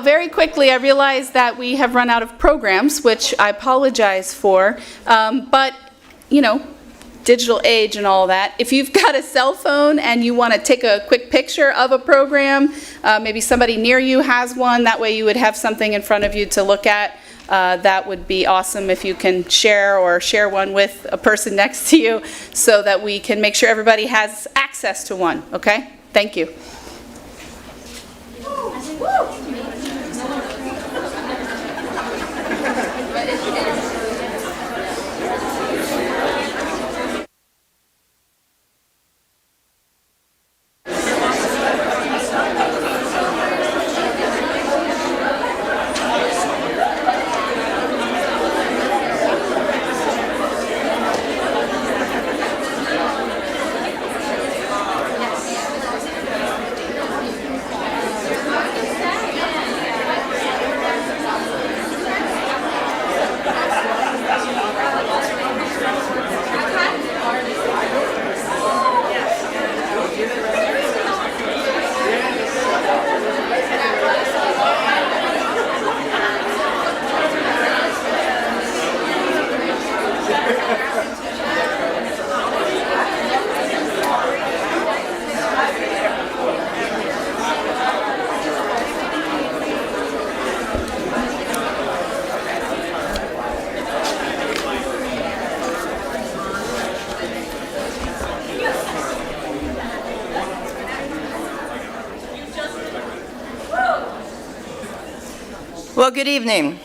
So very quickly, I realize that we have run out of programs, which I apologize for. But, you know, digital age and all that. If you've got a cell phone and you want to take a quick picture of a program, maybe somebody near you has one, that way you would have something in front of you to look at. That would be awesome if you can share one with a person next to you so that we can make sure everybody has access to one, okay? Thank you. Well, good evening.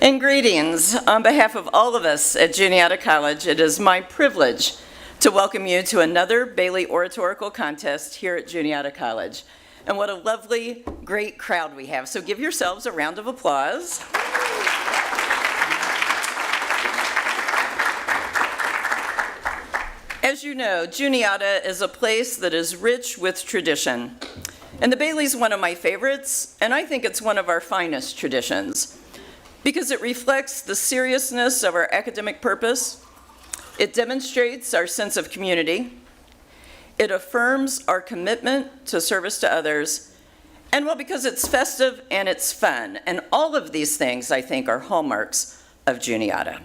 And greetings. On behalf of all of us at Juniata College, it is my privilege to welcome you to another Bailey Oratorical contest here at Juniata College. And what a lovely, great crowd we have. So give yourselves a round of applause. As you know, Juniata is a place that is rich with tradition. And the Bailey's one of my favorites, and I think it's one of our finest traditions because it reflects the seriousness of our academic purpose, it demonstrates our sense of community, it affirms our commitment to service to others, and well, because it's festive and it's fun. And all of these things, I think, are hallmarks of Juniata.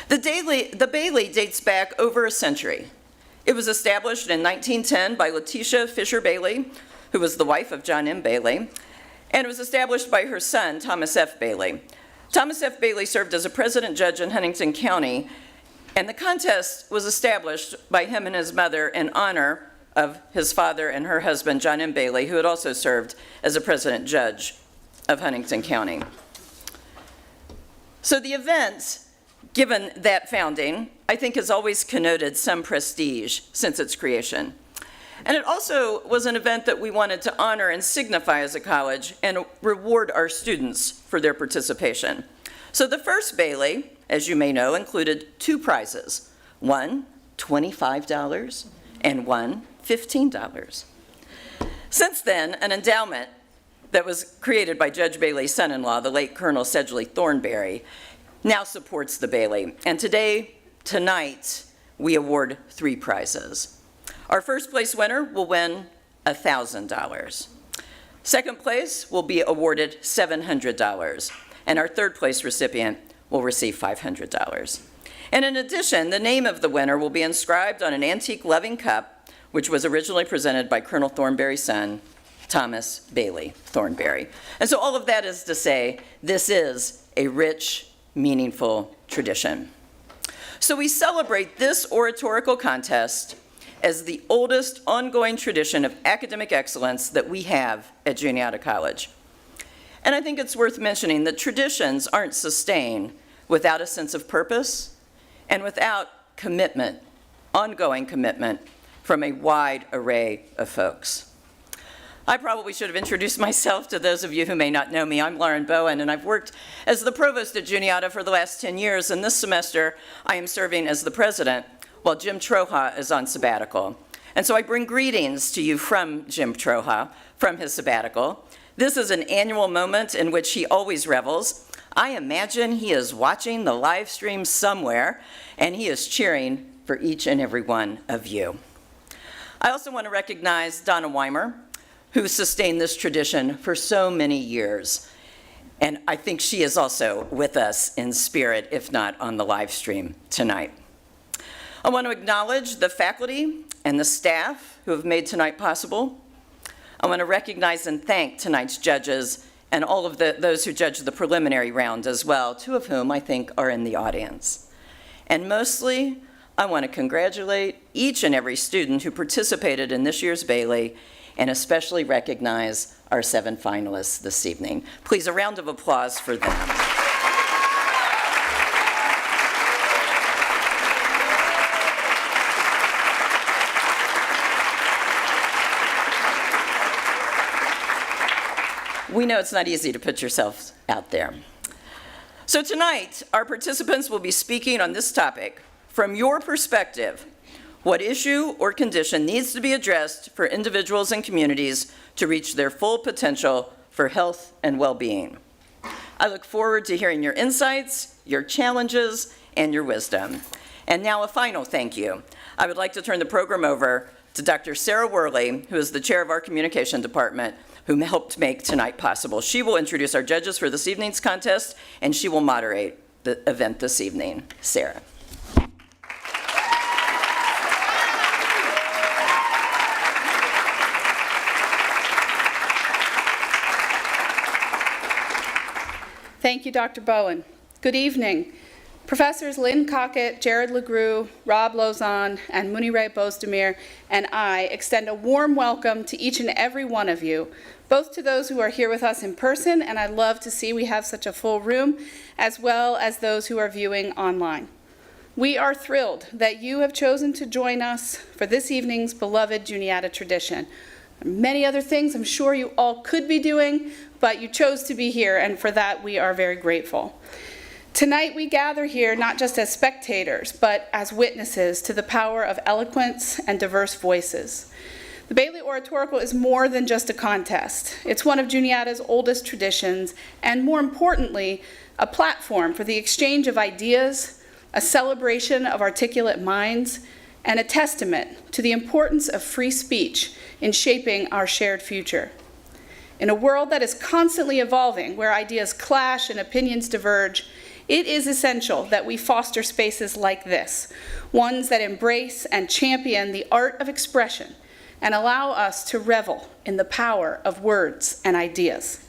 The Bailey dates back over a century. It was established in 1910 by Letitia Fisher Bailey, who was the wife of John M. Bailey, and it was established by her son, Thomas F. Bailey. Thomas F. Bailey served as a president judge in Huntington County, and the contest was established by him and his mother in honor of his father and her husband, John M. Bailey, who had also served as a president judge of Huntington County. So the event, given that founding, I think has always connoted some prestige since its creation. And it also was an event that we wanted to honor and signify as a college and reward our students for their participation. So the first Bailey, as you may know, included two prizes, one $25 and one $15. Since then, an endowment that was created by Judge Bailey's son-in-law, the late Colonel Sedgley Thornberry, now supports the Bailey. And tonight, we award three prizes. Our first place winner will win $1,000. Second place will be awarded $700. And our third place recipient will receive $500. And in addition, the name of the winner will be inscribed on an antique loving cup, which was originally presented by Colonel Thornberry's son, Thomas Bailey Thornberry. And so all of that is to say, this is a rich, meaningful tradition. So we celebrate this oratorical contest as the oldest ongoing tradition of academic excellence that we have at Juniata College. And I think it's worth mentioning that traditions aren't sustained without a sense of purpose and without commitment, ongoing commitment from a wide array of folks. I probably should have introduced myself to those of you who may not know me. I'm Lauren Bowen, and I've worked as the provost at Juniata for the last 10 years, and this semester I am serving as the president while Jim Troha is on sabbatical. And so I bring greetings to you from Jim Troha, from his sabbatical. This is an annual moment in which he always revels. I imagine he is watching the live stream somewhere, and he is cheering for each and every one of you. I also want to recognize Donna Weimer, who sustained this tradition for so many years. And I think she is also with us in spirit, if not on the live stream tonight. I want to acknowledge the faculty and the staff who have made tonight possible. I want to recognize and thank tonight's judges and all of those who judged the preliminary round as well, two of whom I think are in the audience. And mostly, I want to congratulate each and every student who participated in this year's Bailey, and especially recognize our 7 finalists this evening. Please, a round of applause for them. We know it's not easy to put yourself out there. So tonight, our participants will be speaking on this topic. From your perspective, what issue or condition needs to be addressed for individuals and communities to reach their full potential for health and well-being? I look forward to hearing your insights, your challenges, and your wisdom. And now a final thank you. I would like to turn the program over to Dr. Sarah Worley, who is the chair of our communication department, who helped make tonight possible. She will introduce our judges for this evening's contest, and she will moderate the event this evening. Sarah. Thank you, Dr. Bowen. Good evening. Professors Lynn Cockett, Jared LeGroux, Rob Lozon, and Muniray Bozdemir and I extend a warm welcome to each and every one of you, both to those who are here with us in person, and I love to see we have such a full room, as well as those who are viewing online. We are thrilled that you have chosen to join us for this evening's beloved Juniata tradition. Many other things I'm sure you all could be doing, but you chose to be here, and for that we are very grateful. Tonight we gather here not just as spectators, but as witnesses to the power of eloquence and diverse voices. The Bailey Oratorical is more than just a contest. It's one of Juniata's oldest traditions, and more importantly, a platform for the exchange of ideas, a celebration of articulate minds, and a testament to the importance of free speech in shaping our shared future. In a world that is constantly evolving, where ideas clash and opinions diverge, it is essential that we foster spaces like this, ones that embrace and champion the art of expression and allow us to revel in the power of words and ideas.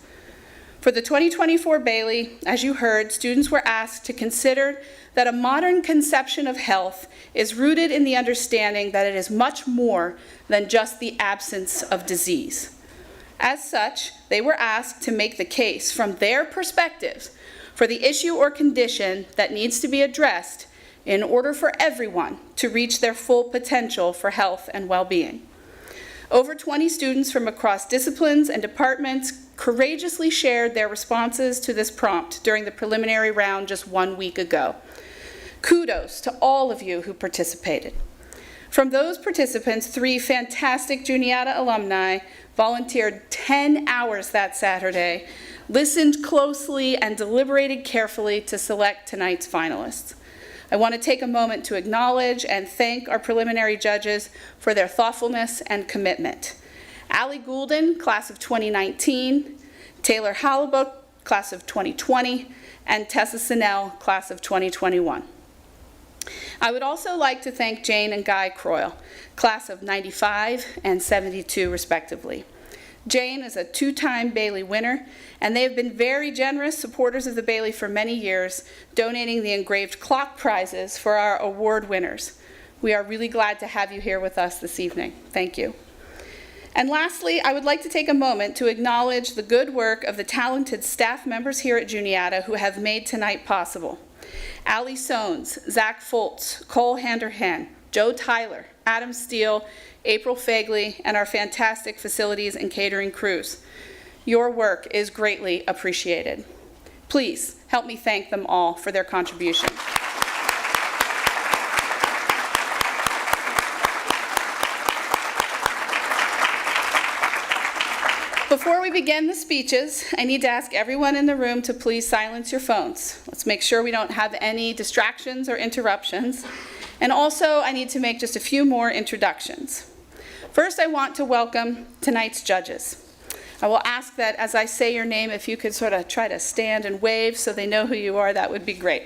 For the 2024 Bailey, as you heard, students were asked to consider that a modern conception of health is rooted in the understanding that it is much more than just the absence of disease. As such, they were asked to make the case from their perspectives for the issue or condition that needs to be addressed in order for everyone to reach their full potential for health and well-being. Over 20 students from across disciplines and departments courageously shared their responses to this prompt during the preliminary round just 1 week ago. Kudos to all of you who participated. From those participants, 3 fantastic Juniata alumni volunteered 10 hours that Saturday, listened closely, and deliberated carefully to select tonight's finalists. I want to take a moment to acknowledge and thank our preliminary judges for their thoughtfulness and commitment. Allie Goulden, class of 2019, Taylor Halibut, class of 2020, and Tessa Sinnell, class of 2021. I would also like to thank Jane and Guy Croyle, class of 95 and 72 respectively. Jane is a 2-time Bailey winner, and they have been very generous supporters of the Bailey for many years, donating the engraved clock prizes for our award winners. We are really glad to have you here with us this evening. Thank you. And lastly, I would like to take a moment to acknowledge the good work of the talented staff members here at Juniata who have made tonight possible. Allie Sones, Zach Foltz, Cole Handerhan, Joe Tyler, Adam Steele, April Fagley, and our fantastic facilities and catering crews. Your work is greatly appreciated. Please help me thank them all for their contributions. Before we begin the speeches, I need to ask everyone in the room to please silence your phones. Let's make sure we don't have any distractions or interruptions. And also, I need to make just a few more introductions. First, I want to welcome tonight's judges. I will ask that as I say your name, if you could sort of try to stand and wave so they know who you are, that would be great.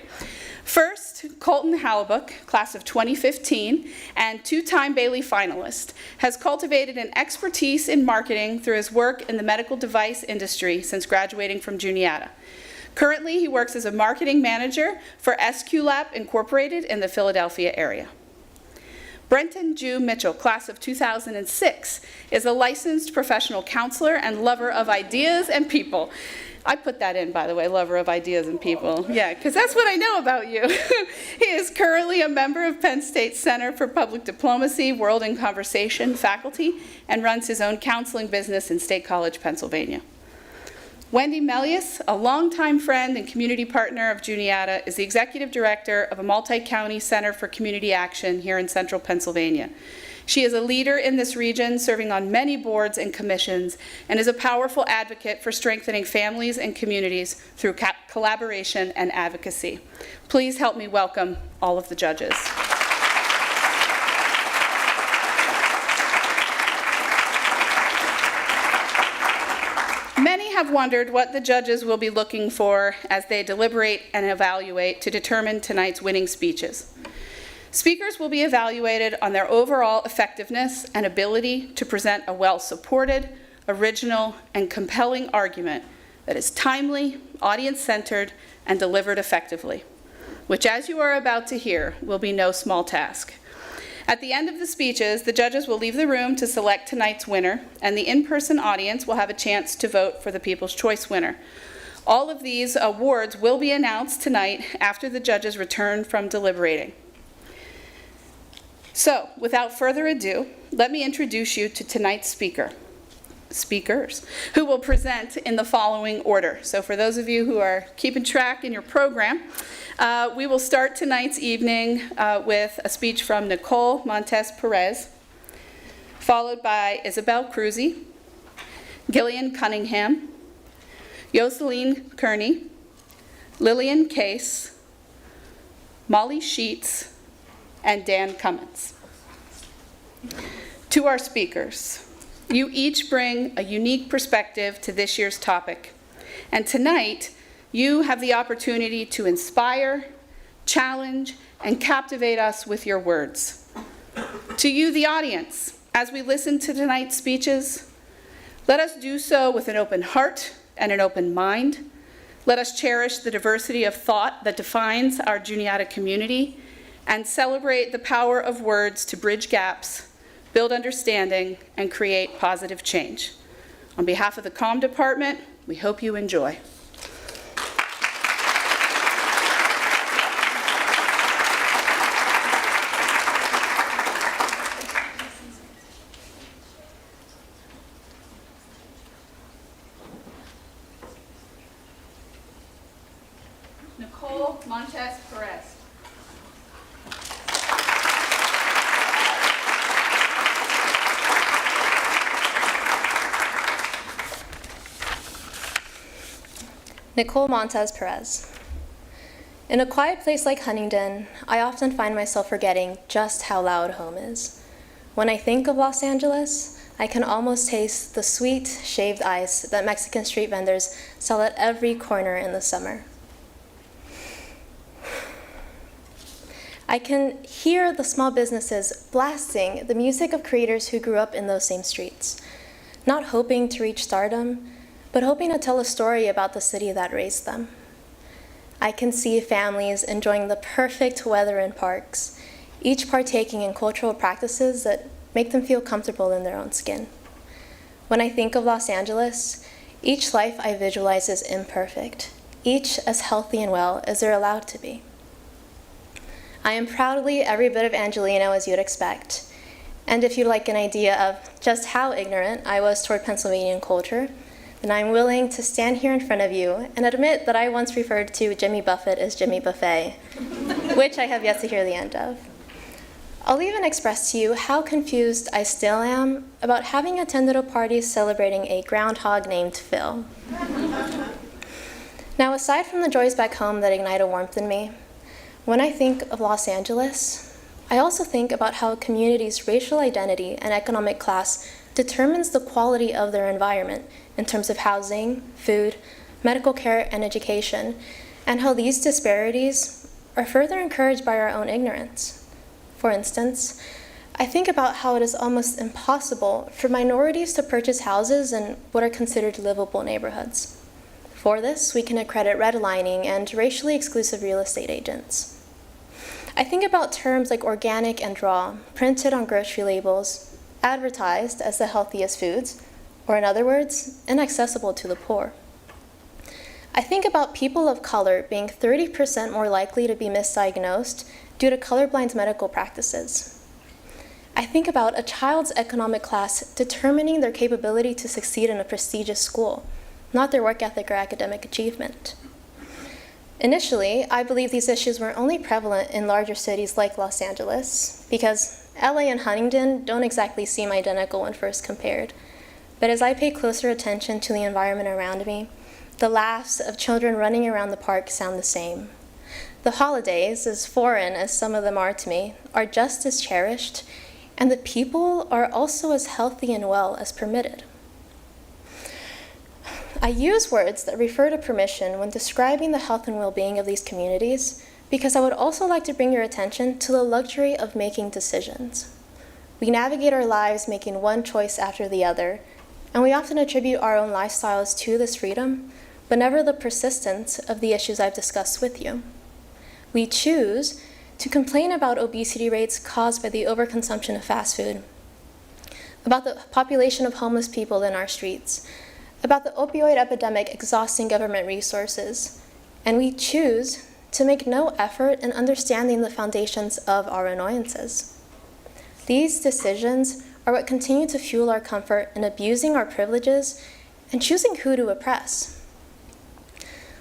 First, Colton Hallebuck, class of 2015, and two-time Bailey finalist, has cultivated an expertise in marketing through his work in the medical device industry since graduating from Juniata. Currently, he works as a marketing manager for SQLab Incorporated in the Philadelphia area. Brenton Jew Mitchell, class of 2006, is a licensed professional counselor and lover of ideas and people. I put that in, by the way, lover of ideas and people. Yeah, because that's what I know about you. He is currently a member of Penn State Center for Public Diplomacy, World in Conversation faculty, and runs his own counseling business in State College, Pennsylvania. Wendy Melius, a longtime friend and community partner of Juniata, is the executive director of a multi-county center for community action here in central Pennsylvania. She is a leader in this region, serving on many boards and commissions, and is a powerful advocate for strengthening families and communities through collaboration and advocacy. Please help me welcome all of the judges. Many have wondered what the judges will be looking for as they deliberate and evaluate to determine tonight's winning speeches. Speakers will be evaluated on their overall effectiveness and ability to present a well-supported, original, and compelling argument that is timely, audience-centered, and delivered effectively, which, as you are about to hear, will be no small task. At the end of the speeches, the judges will leave the room to select tonight's winner, and the in-person audience will have a chance to vote for the People's Choice winner. All of these awards will be announced tonight after the judges return from deliberating. So, without further ado, let me introduce you to tonight's speakers, who will present in the following order. So for those of you who are keeping track in your program, we will start tonight's evening with a speech from Nicole Montes Pérez, followed by Isabel Kruse, Gillian Cunningham, Yoselin Kearney, Lillian Case, Molly Sheets, and Dan Cummins. To our speakers, you each bring a unique perspective to this year's topic, and tonight you have the opportunity to inspire, challenge, and captivate us with your words. To you, the audience, as we listen to tonight's speeches, let us do so with an open heart and an open mind. Let us cherish the diversity of thought that defines our Juniata community and celebrate the power of words to bridge gaps, build understanding, and create positive change. On behalf of the Comm Department, we hope you enjoy. Nicole Montes Pérez. Nicole Montes Pérez. In a quiet place like Huntingdon, I often find myself forgetting just how loud home is. When I think of Los Angeles, I can almost taste the sweet, shaved ice that Mexican street vendors sell at every corner in the summer. I can hear the small businesses blasting the music of creators who grew up in those same streets, not hoping to reach stardom, but hoping to tell a story about the city that raised them. I can see families enjoying the perfect weather in parks, each partaking in cultural practices that make them feel comfortable in their own skin. When I think of Los Angeles, each life I visualize is imperfect, each as healthy and well as they're allowed to be. I am proudly every bit of Angelino as you'd expect, and if you'd like an idea of just how ignorant I was toward Pennsylvanian culture, then I'm willing to stand here in front of you and admit that I once referred to Jimmy Buffett as Jimmy Buffet, which I have yet to hear the end of. I'll even express to you how confused I still am about having attended a party celebrating a groundhog named Phil. Now, aside from the joys back home that ignite a warmth in me, when I think of Los Angeles, I also think about how a community's racial identity and economic class determines the quality of their environment in terms of housing, food, medical care, and education, and how these disparities are further encouraged by our own ignorance. For instance, I think about how it is almost impossible for minorities to purchase houses in what are considered livable neighborhoods. For this, we can accredit redlining and racially exclusive real estate agents. I think about terms like organic and raw, printed on grocery labels, advertised as the healthiest foods, or in other words, inaccessible to the poor. I think about people of color being 30% more likely to be misdiagnosed due to colorblind medical practices. I think about a child's economic class determining their capability to succeed in a prestigious school, not their work ethic or academic achievement. Initially, I believe these issues were only prevalent in larger cities like Los Angeles, because LA and Huntington don't exactly seem identical when first compared. But as I pay closer attention to the environment around me, the laughs of children running around the park sound the same. The holidays, as foreign as some of them are to me, are just as cherished, and the people are also as healthy and well as permitted. I use words that refer to permission when describing the health and well-being of these communities because I would also like to bring your attention to the luxury of making decisions. We navigate our lives making one choice after the other, and we often attribute our own lifestyles to this freedom, but never the persistence of the issues I've discussed with you. We choose to complain about obesity rates caused by the overconsumption of fast food, about the population of homeless people in our streets, about the opioid epidemic exhausting government resources, and we choose to make no effort in understanding the foundations of our annoyances. These decisions are what continue to fuel our comfort in abusing our privileges and choosing who to oppress.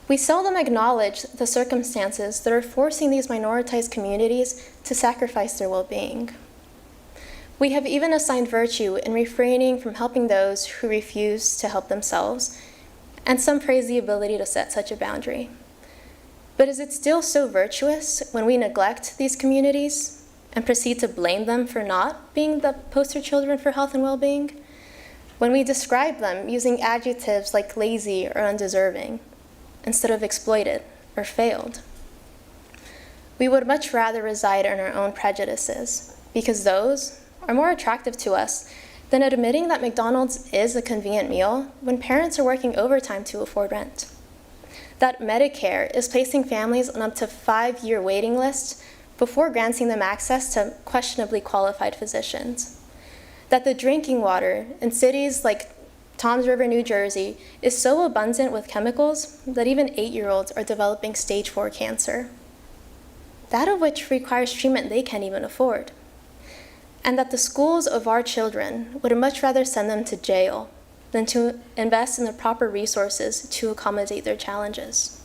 We seldom acknowledge the circumstances that are forcing these minoritized communities to sacrifice their well-being. We have even assigned virtue in refraining from helping those who refuse to help themselves, and some praise the ability to set such a boundary. But is it still so virtuous when we neglect these communities and proceed to blame them for not being the poster children for health and well-being? When we describe them using adjectives like lazy or undeserving, instead of exploited or failed? We would much rather reside in our own prejudices, because those are more attractive to us than admitting that McDonald's is a convenient meal when parents are working overtime to afford rent. That Medicare is placing families on up to 5-year waiting lists before granting them access to questionably qualified physicians. That the drinking water in cities like Toms River, New Jersey, is so abundant with chemicals that even 8-year-olds are developing stage 4 cancer, that of which requires treatment they can't even afford. And that the schools of our children would much rather send them to jail than to invest in the proper resources to accommodate their challenges.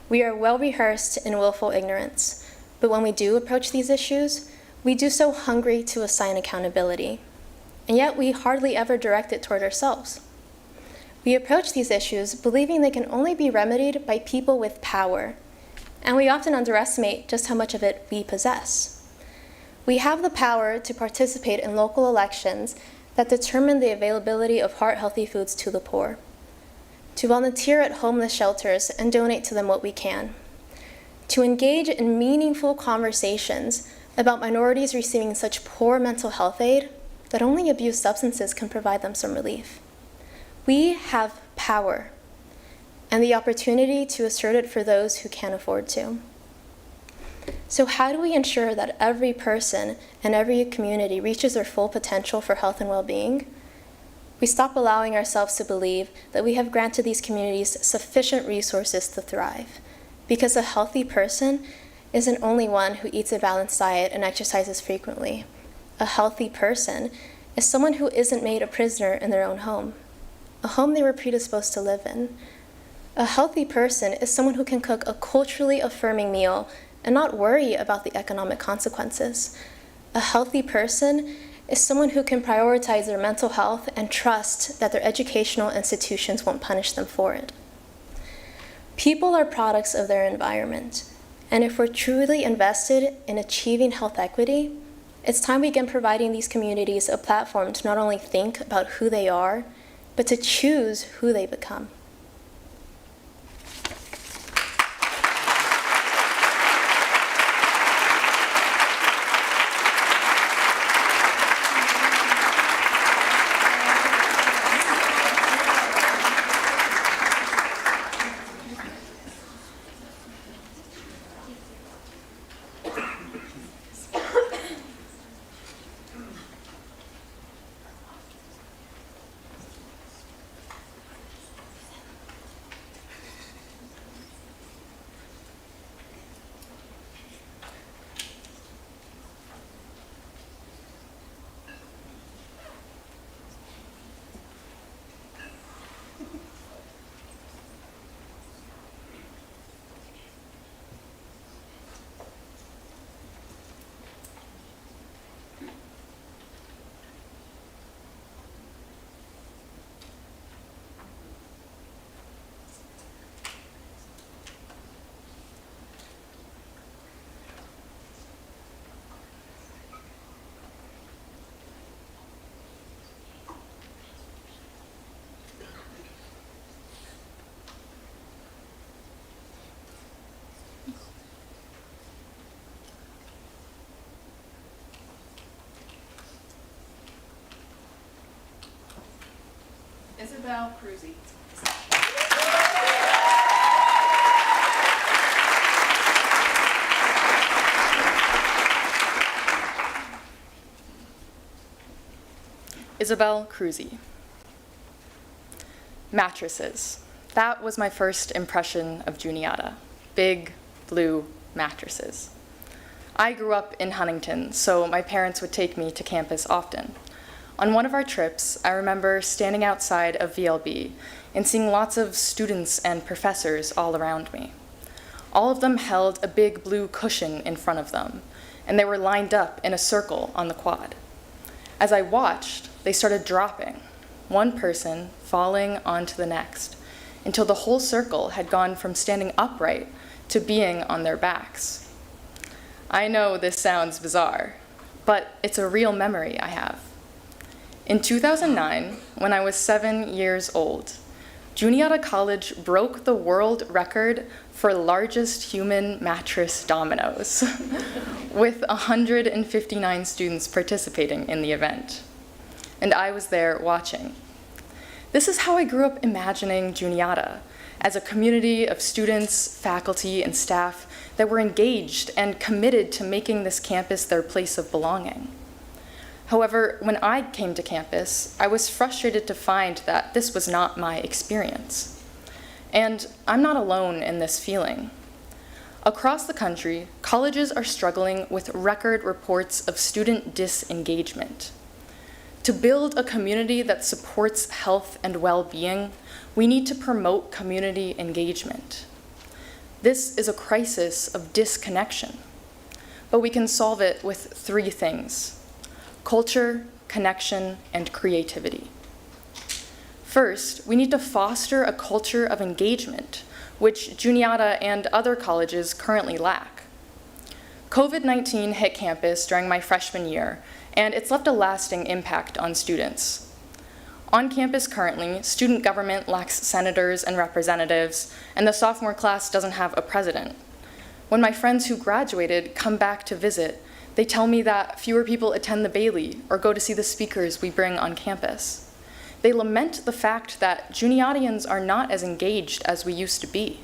We are well rehearsed in willful ignorance, but when we do approach these issues, we do so hungry to assign accountability, and yet we hardly ever direct it toward ourselves. We approach these issues believing they can only be remedied by people with power, and we often underestimate just how much of it we possess. We have the power to participate in local elections that determine the availability of heart-healthy foods to the poor, to volunteer at homeless shelters and donate to them what we can, to engage in meaningful conversations about minorities receiving such poor mental health aid that only abused substances can provide them some relief. We have power and the opportunity to assert it for those who can't afford to. So how do we ensure that every person and every community reaches their full potential for health and well-being? We stop allowing ourselves to believe that we have granted these communities sufficient resources to thrive, because a healthy person isn't only one who eats a balanced diet and exercises frequently. A healthy person is someone who isn't made a prisoner in their own home, a home they were predisposed to live in. A healthy person is someone who can cook a culturally affirming meal and not worry about the economic consequences. A healthy person is someone who can prioritize their mental health and trust that their educational institutions won't punish them for it. People are products of their environment, And if we're truly invested in achieving health equity, it's time we begin providing these communities a platform to not only think about who they are, but to choose who they become. Isabel Kruse. Isabel Kruse. Mattresses. That was my first impression of Juniata. Big, blue mattresses. I grew up in Huntington, so my parents would take me to campus often. On one of our trips, I remember standing outside of VLB and seeing lots of students and professors all around me. All of them held a big blue cushion in front of them, and they were lined up in a circle on the quad. As I watched, they started dropping, one person falling onto the next, until the whole circle had gone from standing upright to being on their backs. I know this sounds bizarre, but it's a real memory I have. In 2009, when I was 7 years old, Juniata College broke the world record for largest human mattress dominoes, with 159 students participating in the event. And I was there watching. This is how I grew up imagining Juniata, as a community of students, faculty, and staff that were engaged and committed to making this campus their place of belonging. However, when I came to campus, I was frustrated to find that this was not my experience. And I'm not alone in this feeling. Across the country, colleges are struggling with record reports of student disengagement. To build a community that supports health and well-being, we need to promote community engagement. This is a crisis of disconnection, but we can solve it with 3 things: culture, connection, and creativity. First, we need to foster a culture of engagement, which Juniata and other colleges currently lack. COVID-19 hit campus during my freshman year, and it's left a lasting impact on students. On campus currently, student government lacks senators and representatives, and the sophomore class doesn't have a president. When my friends who graduated come back to visit, they tell me that fewer people attend the Bailey or go to see the speakers we bring on campus. They lament the fact that Juniatians are not as engaged as we used to be.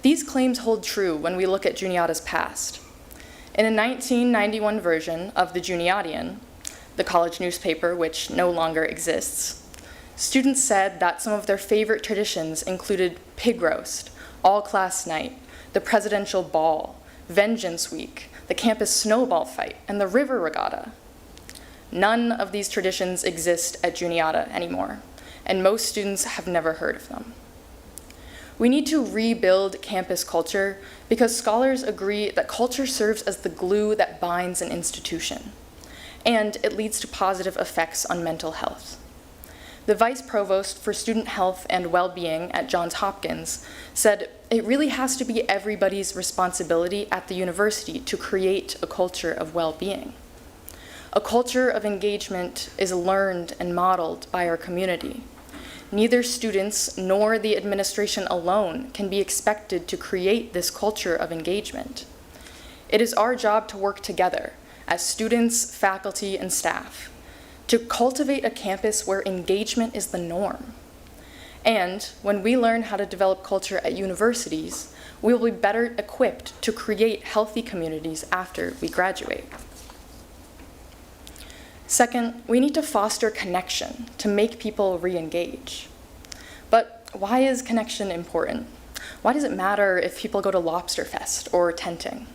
These claims hold true when we look at Juniata's past. In a 1991 version of the Juniatian, the college newspaper which no longer exists, students said that some of their favorite traditions included pig roast, all-class night, the presidential ball, Vengeance Week, the campus snowball fight, and the river regatta. None of these traditions exist at Juniata anymore, and most students have never heard of them. We need to rebuild campus culture because scholars agree that culture serves as the glue that binds an institution, and it leads to positive effects on mental health. The Vice Provost for Student Health and Well-Being at Johns Hopkins said, "It really has to be everybody's responsibility at the university to create a culture of well-being. A culture of engagement is learned and modeled by our community. Neither students nor the administration alone can be expected to create this culture of engagement. It is our job to work together as students, faculty, and staff to cultivate a campus where engagement is the norm. And when we learn how to develop culture at universities, we will be better equipped to create healthy communities after we graduate." Second, we need to foster connection to make people re-engage. But why is connection important? Why does it matter if people go to Lobster Fest or tenting?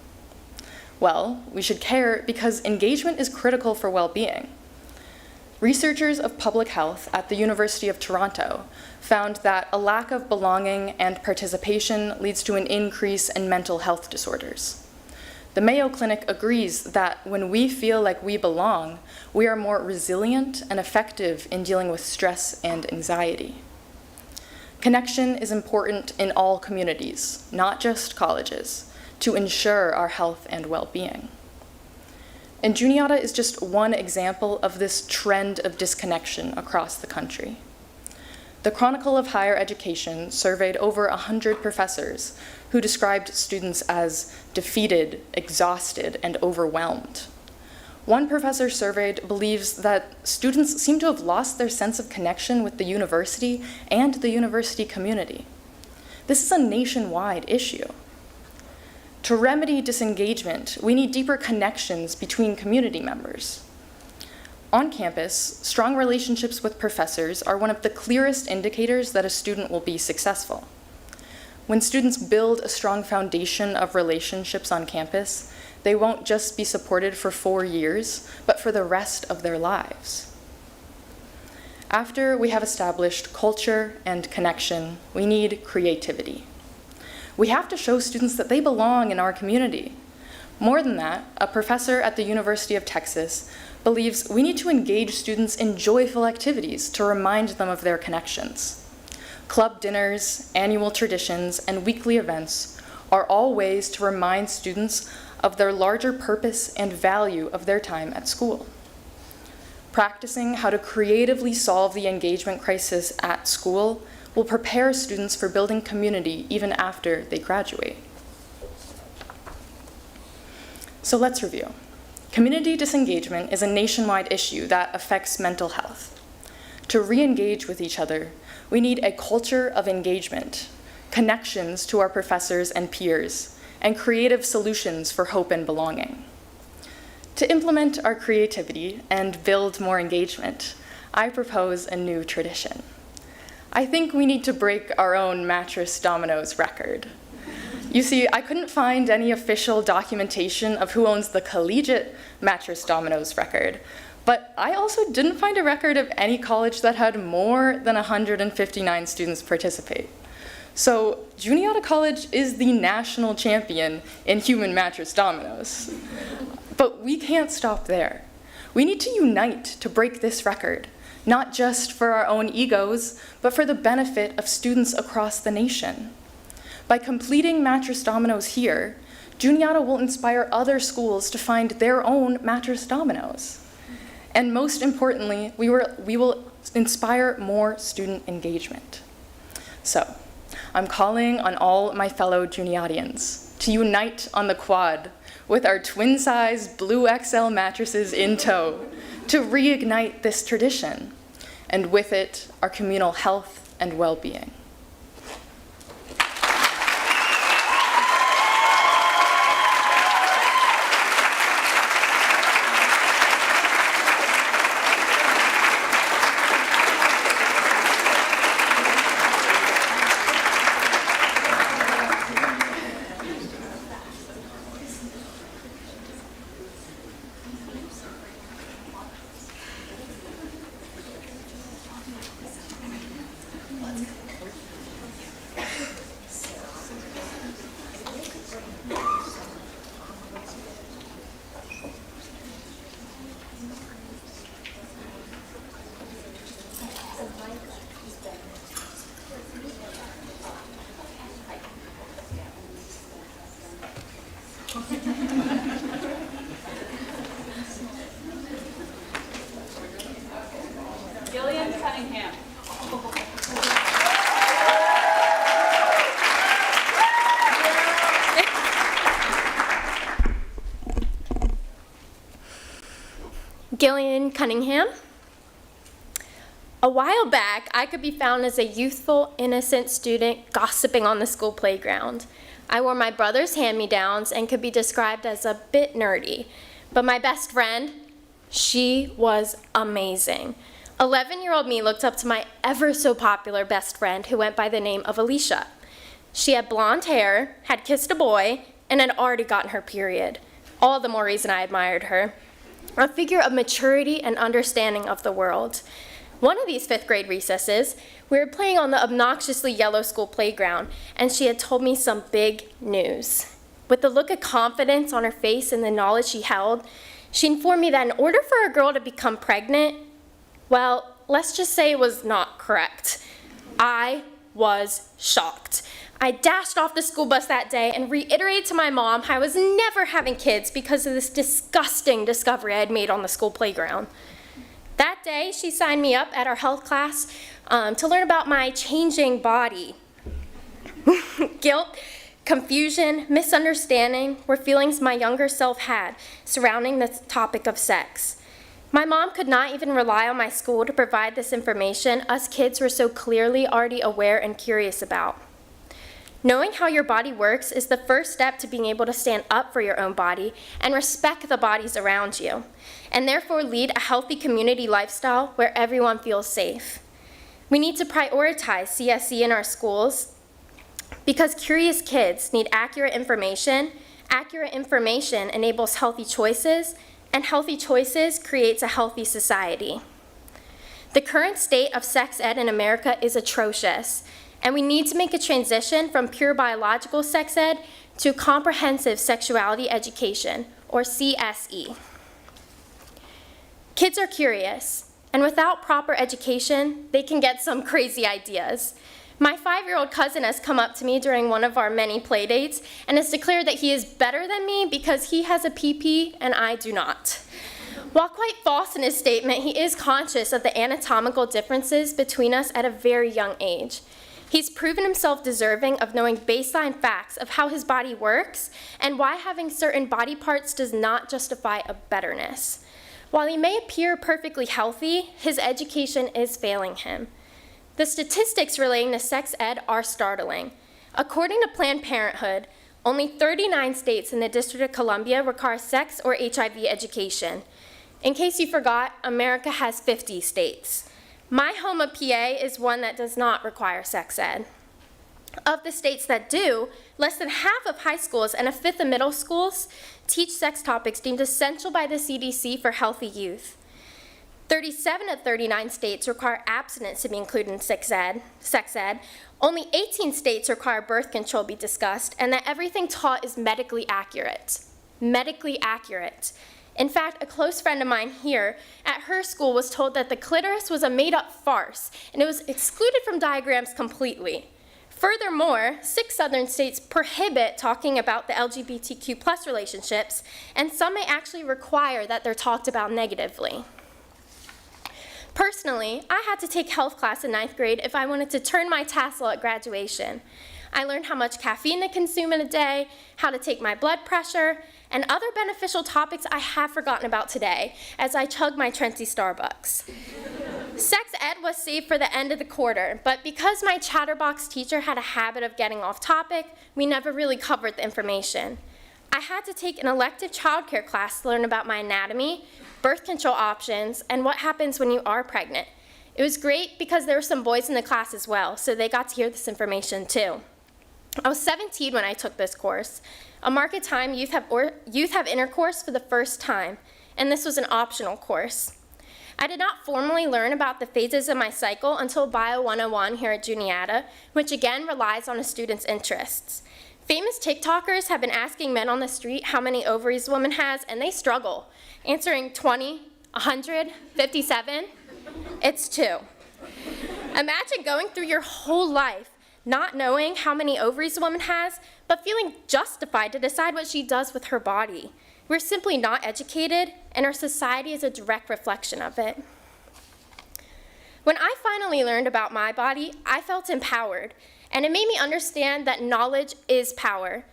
Well, we should care because engagement is critical for well-being. Researchers of public health at the University of Toronto found that a lack of belonging and participation leads to an increase in mental health disorders. The Mayo Clinic agrees that when we feel like we belong, we are more resilient and effective in dealing with stress and anxiety. Connection is important in all communities, not just colleges, to ensure our health and well-being. And Juniata is just one example of this trend of disconnection across the country. The Chronicle of Higher Education surveyed over 100 professors who described students as defeated, exhausted, and overwhelmed. One professor surveyed believes that students seem to have lost their sense of connection with the university and the university community. This is a nationwide issue. To remedy disengagement, we need deeper connections between community members. On campus, strong relationships with professors are one of the clearest indicators that a student will be successful. When students build a strong foundation of relationships on campus, they won't just be supported for 4 years, but for the rest of their lives. After we have established culture and connection, we need creativity. We have to show students that they belong in our community. More than that, a professor at the University of Texas believes we need to engage students in joyful activities to remind them of their connections. Club dinners, annual traditions, and weekly events are all ways to remind students of their larger purpose and value of their time at school. Practicing how to creatively solve the engagement crisis at school will prepare students for building community even after they graduate. So let's review. Community disengagement is a nationwide issue that affects mental health. To re-engage with each other, we need a culture of engagement, connections to our professors and peers, and creative solutions for hope and belonging. To implement our creativity and build more engagement, I propose a new tradition. I think we need to break our own mattress dominoes record. You see, I couldn't find any official documentation of who owns the collegiate mattress dominoes record, but I also didn't find a record of any college that had more than 159 students participate. So Juniata College is the national champion in human mattress dominoes. But we can't stop there. We need to unite to break this record, not just for our own egos, but for the benefit of students across the nation. By completing mattress dominoes here, Juniata will inspire other schools to find their own mattress dominoes. And most importantly, we will inspire more student engagement. So, I'm calling on all my fellow Juniatians to unite on the quad with our twin-size Blue XL mattresses in tow to reignite this tradition, and with it, our communal health and well-being. Gillian Cunningham. A while back, I could be found as a youthful, innocent student gossiping on the school playground. I wore my brother's hand-me-downs and could be described as a bit nerdy. But my best friend, she was amazing. 11-year-old me looked up to my ever-so-popular best friend who went by the name of Alicia. She had blonde hair, had kissed a boy, and had already gotten her period. All the more reason I admired her. A figure of maturity and understanding of the world. One of these 5th grade recesses, we were playing on the obnoxiously yellow school playground, and she had told me some big news. With the look of confidence on her face and the knowledge she held, she informed me that in order for a girl to become pregnant, well, let's just say it was not correct. I was shocked. I dashed off the school bus that day and reiterated to my mom how I was never having kids because of this disgusting discovery I had made on the school playground. That day, she signed me up at our health class to learn about my changing body. Guilt, confusion, misunderstanding were feelings my younger self had surrounding the topic of sex. My mom could not even rely on my school to provide this information us kids were so clearly already aware and curious about. Knowing how your body works is the first step to being able to stand up for your own body and respect the bodies around you, and therefore lead a healthy community lifestyle where everyone feels safe. We need to prioritize CSE in our schools because curious kids need accurate information. Accurate information enables healthy choices, and healthy choices creates a healthy society. The current state of sex ed in America is atrocious, and we need to make a transition from pure biological sex ed to comprehensive sexuality education, or CSE. Kids are curious, and without proper education, they can get some crazy ideas. My 5-year-old cousin has come up to me during one of our many play dates and has declared that he is better than me because he has a PP and I do not. While quite false in his statement, he is conscious of the anatomical differences between us at a very young age. He's proven himself deserving of knowing baseline facts of how his body works and why having certain body parts does not justify a betterness. While he may appear perfectly healthy, his education is failing him. The statistics relating to sex ed are startling. According to Planned Parenthood, only 39 states in the District of Columbia require sex or HIV education. In case you forgot, America has 50 states. My home of PA is one that does not require sex ed. Of the states that do, less than half of high schools and a fifth of middle schools teach sex topics deemed essential by the CDC for healthy youth. 37 of 39 states require abstinence to be included in sex ed. Only 18 states require birth control be discussed, and that everything taught is medically accurate. Medically accurate. In fact, a close friend of mine here at her school was told that the clitoris was a made-up farce, and it was excluded from diagrams completely. Furthermore, 6 southern states prohibit talking about the LGBTQ+ relationships, and some may actually require that they're talked about negatively. Personally, I had to take health class in 9th grade if I wanted to turn my tassel at graduation. I learned how much caffeine to consume in a day, how to take my blood pressure, and other beneficial topics I have forgotten about today as I chug my Trenty Starbucks. Sex ed was saved for the end of the quarter, but because my chatterbox teacher had a habit of getting off topic, we never really covered the information. I had to take an elective childcare class to learn about my anatomy, birth control options, and what happens when you are pregnant. It was great because there were some boys in the class as well, so they got to hear this information too. I was 17 when I took this course. A mark at time, youth have intercourse for the first time, and this was an optional course. I did not formally learn about the phases of my cycle until Bio 101 here at Juniata, which again relies on a student's interests. Famous TikTokers have been asking men on the street how many ovaries a woman has, and they struggle. Answering 20, 100, 57, it's 2. Imagine going through your whole life not knowing how many ovaries a woman has, but feeling justified to decide what she does with her body. We're simply not educated, and our society is a direct reflection of it. When I finally learned about my body, I felt empowered, and it made me understand that knowledge is power.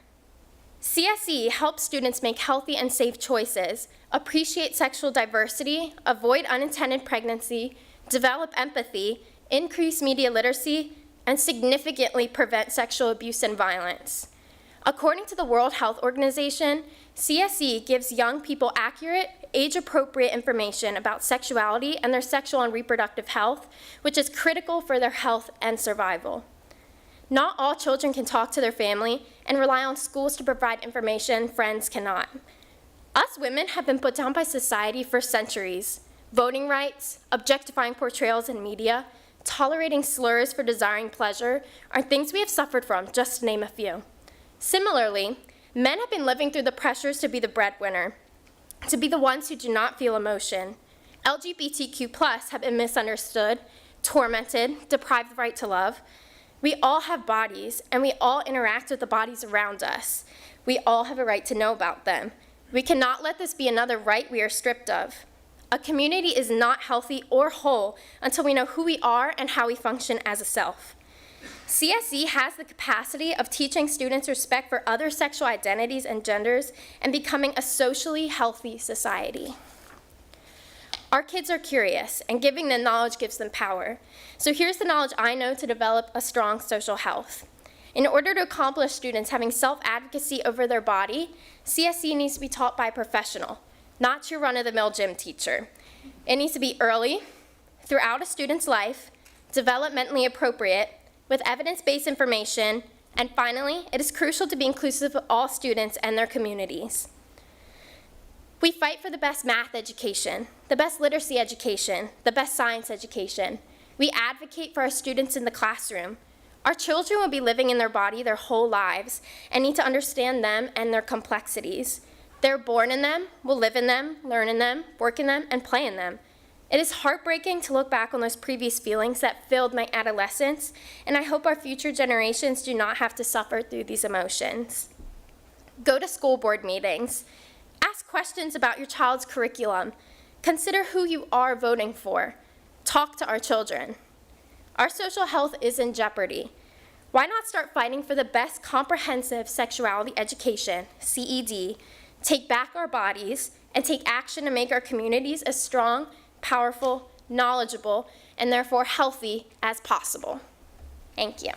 CSE helps students make healthy and safe choices, appreciate sexual diversity, avoid unintended pregnancy, develop empathy, increase media literacy, and significantly prevent sexual abuse and violence. According to the World Health Organization, CSE gives young people accurate, age-appropriate information about sexuality and their sexual and reproductive health, which is critical for their health and survival. Not all children can talk to their family and rely on schools to provide information friends cannot. Us women have been put down by society for centuries. Voting rights, objectifying portrayals in media, tolerating slurs for desiring pleasure are things we have suffered from, just to name a few. Similarly, men have been living through the pressures to be the breadwinner, to be the ones who do not feel emotion. LGBTQ+ have been misunderstood, tormented, deprived of the right to love. We all have bodies, and we all interact with the bodies around us. We all have a right to know about them. We cannot let this be another right we are stripped of. A community is not healthy or whole until we know who we are and how we function as a self. CSE has the capacity of teaching students respect for other sexual identities and genders and becoming a socially healthy society. Our kids are curious, and giving them knowledge gives them power. So here's the knowledge I know to develop a strong social health. In order to accomplish students having self-advocacy over their body, CSE needs to be taught by a professional, not your run-of-the-mill gym teacher. It needs to be early, throughout a student's life, developmentally appropriate, with evidence-based information, and finally, it is crucial to be inclusive of all students and their communities. We fight for the best math education, the best literacy education, the best science education. We advocate for our students in the classroom. Our children will be living in their body their whole lives and need to understand them and their complexities. They're born in them, will live in them, learn in them, work in them, and play in them. It is heartbreaking to look back on those previous feelings that filled my adolescence, and I hope our future generations do not have to suffer through these emotions. Go to school board meetings. Ask questions about your child's curriculum. Consider who you are voting for. Talk to our children. Our social health is in jeopardy. Why not start fighting for the best comprehensive sexuality education, CED, take back our bodies, and take action to make our communities as strong, powerful, knowledgeable, and therefore healthy as possible. Thank you.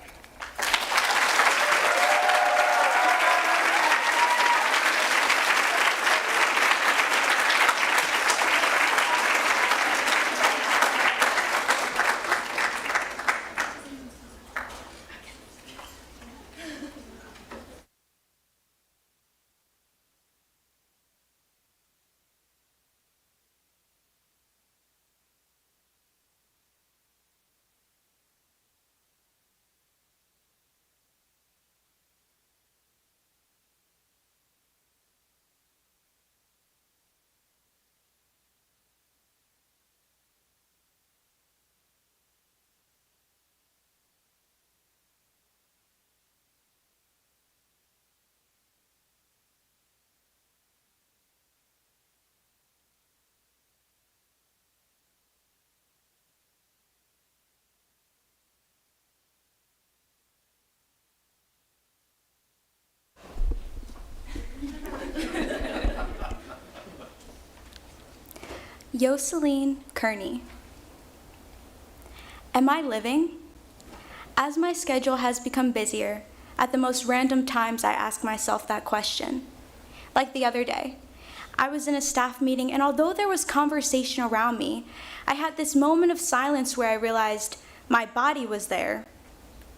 Yoselin Kearney. Am I living? As my schedule has become busier, at the most random times I ask myself that question. Like the other day, I was in a staff meeting, and although there was conversation around me, I had this moment of silence where I realized my body was there,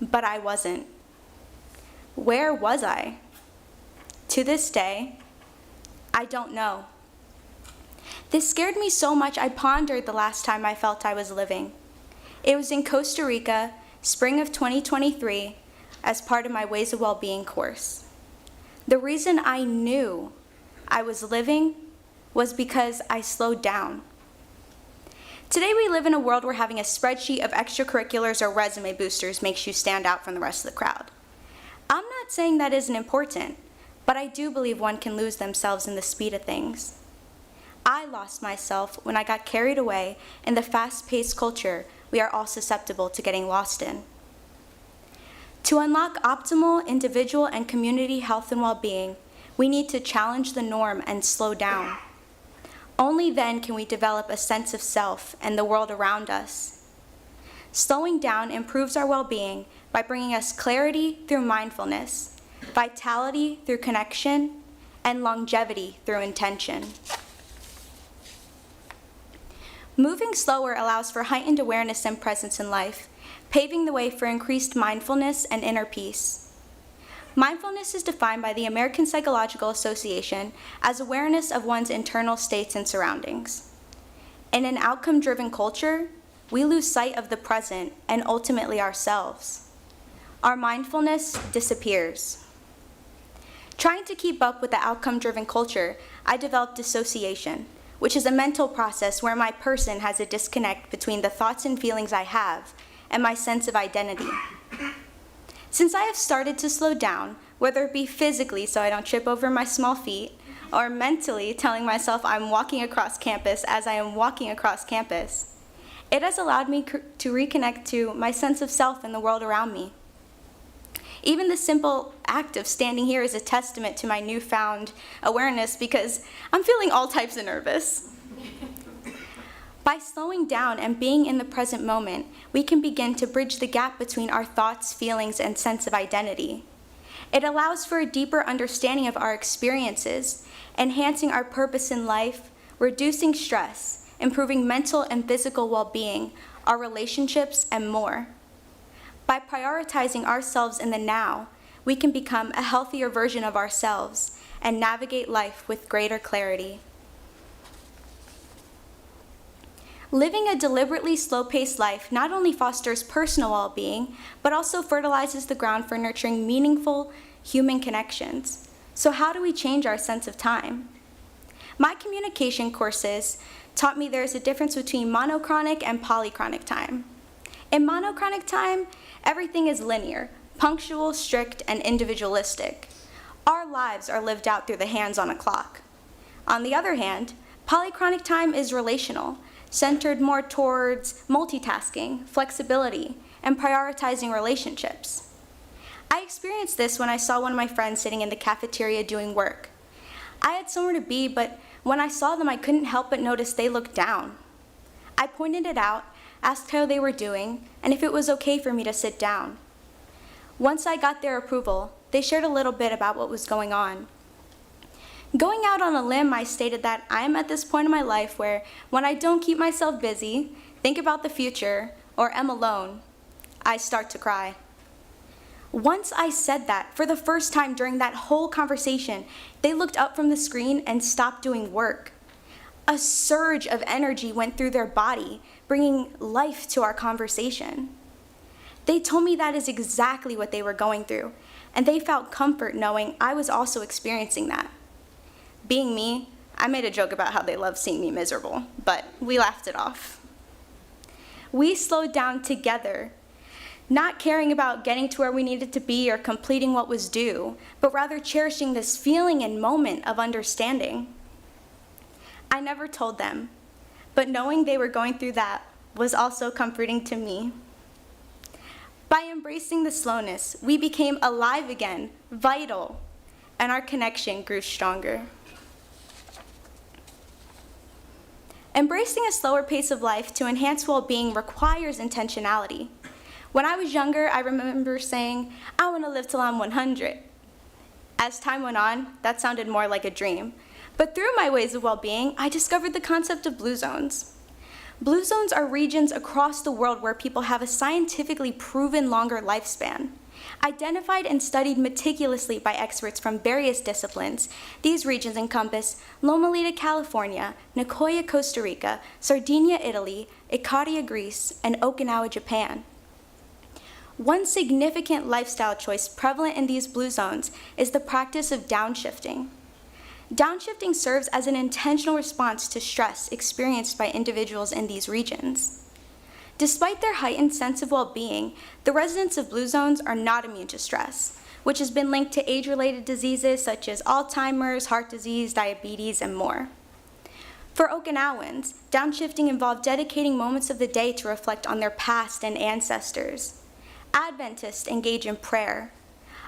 but I wasn't. Where was I? To this day, I don't know. This scared me so much I pondered the last time I felt I was living. It was in Costa Rica, spring of 2023, as part of my Ways of Wellbeing course. The reason I knew I was living was because I slowed down. Today we live in a world where having a spreadsheet of extracurriculars or resume boosters makes you stand out from the rest of the crowd. I'm not saying that isn't important, but I do believe one can lose themselves in the speed of things. I lost myself when I got carried away in the fast-paced culture we are all susceptible to getting lost in. To unlock optimal individual and community health and well-being, we need to challenge the norm and slow down. Only then can we develop a sense of self and the world around us. Slowing down improves our well-being by bringing us clarity through mindfulness, vitality through connection, and longevity through intention. Moving slower allows for heightened awareness and presence in life, paving the way for increased mindfulness and inner peace. Mindfulness is defined by the American Psychological Association as awareness of one's internal states and surroundings. In an outcome-driven culture, we lose sight of the present and ultimately ourselves. Our mindfulness disappears. Trying to keep up with the outcome-driven culture, I developed dissociation, which is a mental process where my person has a disconnect between the thoughts and feelings I have and my sense of identity. Since I have started to slow down, whether it be physically so I don't trip over my small feet, or mentally telling myself I'm walking across campus as I am walking across campus, it has allowed me to reconnect to my sense of self and the world around me. Even the simple act of standing here is a testament to my newfound awareness because I'm feeling all types of nervous. By slowing down and being in the present moment, we can begin to bridge the gap between our thoughts, feelings, and sense of identity. It allows for a deeper understanding of our experiences, enhancing our purpose in life, reducing stress, improving mental and physical well-being, our relationships, and more. By prioritizing ourselves in the now, we can become a healthier version of ourselves and navigate life with greater clarity. Living a deliberately slow-paced life not only fosters personal well-being, but also fertilizes the ground for nurturing meaningful human connections. So how do we change our sense of time? My communication courses taught me there's a difference between monochronic and polychronic time. In monochronic time, everything is linear, punctual, strict, and individualistic. Our lives are lived out through the hands on a clock. On the other hand, polychronic time is relational, centered more towards multitasking, flexibility, and prioritizing relationships. I experienced this when I saw one of my friends sitting in the cafeteria doing work. I had somewhere to be, but when I saw them, I couldn't help but notice they looked down. I pointed it out, asked how they were doing, and if it was okay for me to sit down. Once I got their approval, they shared a little bit about what was going on. Going out on a limb, I stated that I am at this point in my life where when I don't keep myself busy, think about the future, or am alone, I start to cry. Once I said that, for the first time during that whole conversation, they looked up from the screen and stopped doing work. A surge of energy went through their body, bringing life to our conversation. They told me that is exactly what they were going through, and they felt comfort knowing I was also experiencing that. Being me, I made a joke about how they love seeing me miserable, but we laughed it off. We slowed down together, not caring about getting to where we needed to be or completing what was due, but rather cherishing this feeling and moment of understanding. I never told them, but knowing they were going through that was also comforting to me. By embracing the slowness, we became alive again, vital, and our connection grew stronger. Embracing a slower pace of life to enhance well-being requires intentionality. When I was younger, I remember saying, I want to live till I'm 100. As time went on, that sounded more like a dream. But through my ways of well-being, I discovered the concept of blue zones. Blue zones are regions across the world where people have a scientifically proven longer lifespan. Identified and studied meticulously by experts from various disciplines, these regions encompass Loma Linda, California, Nicoya, Costa Rica, Sardinia, Italy, Ikaria, Greece, and Okinawa, Japan. One significant lifestyle choice prevalent in these blue zones is the practice of downshifting. Downshifting serves as an intentional response to stress experienced by individuals in these regions. Despite their heightened sense of well-being, the residents of blue zones are not immune to stress, which has been linked to age-related diseases such as Alzheimer's, heart disease, diabetes, and more. For Okinawans, downshifting involved dedicating moments of the day to reflect on their past and ancestors. Adventists engage in prayer.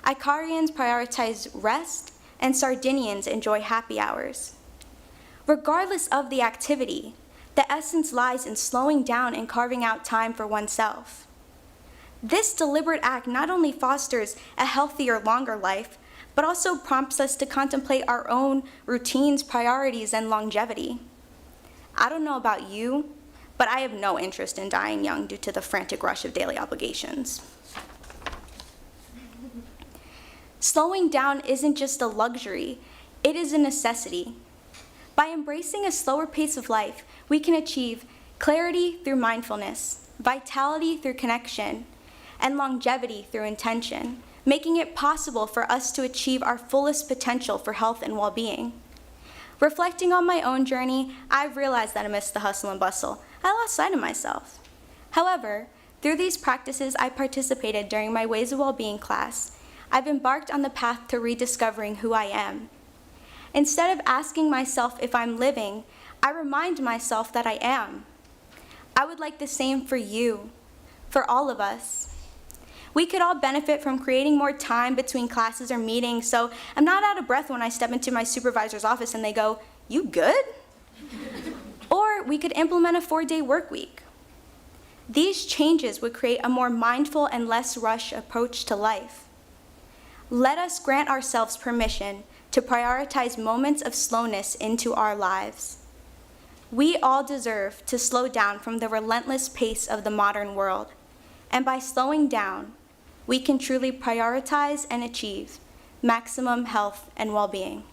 Icarians prioritize rest, and Sardinians enjoy happy hours. Regardless of the activity, the essence lies in slowing down and carving out time for oneself. This deliberate act not only fosters a healthier, longer life, but also prompts us to contemplate our own routines, priorities, and longevity. I don't know about you, but I have no interest in dying young due to the frantic rush of daily obligations. Slowing down isn't just a luxury, it is a necessity. By embracing a slower pace of life, we can achieve clarity through mindfulness, vitality through connection, and longevity through intention, making it possible for us to achieve our fullest potential for health and well-being. Reflecting on my own journey, I've realized that amidst the hustle and bustle, I lost sight of myself. However, through these practices I participated during my Ways of Wellbeing class, I've embarked on the path to rediscovering who I am. Instead of asking myself if I'm living, I remind myself that I am. I would like the same for you, for all of us. We could all benefit from creating more time between classes or meetings, so I'm not out of breath when I step into my supervisor's office and they go, "You good?" Or we could implement a 4-day work week. These changes would create a more mindful and less rushed approach to life. Let us grant ourselves permission to prioritize moments of slowness into our lives. We all deserve to slow down from the relentless pace of the modern world, and by slowing down, we can truly prioritize and achieve maximum health and well-being.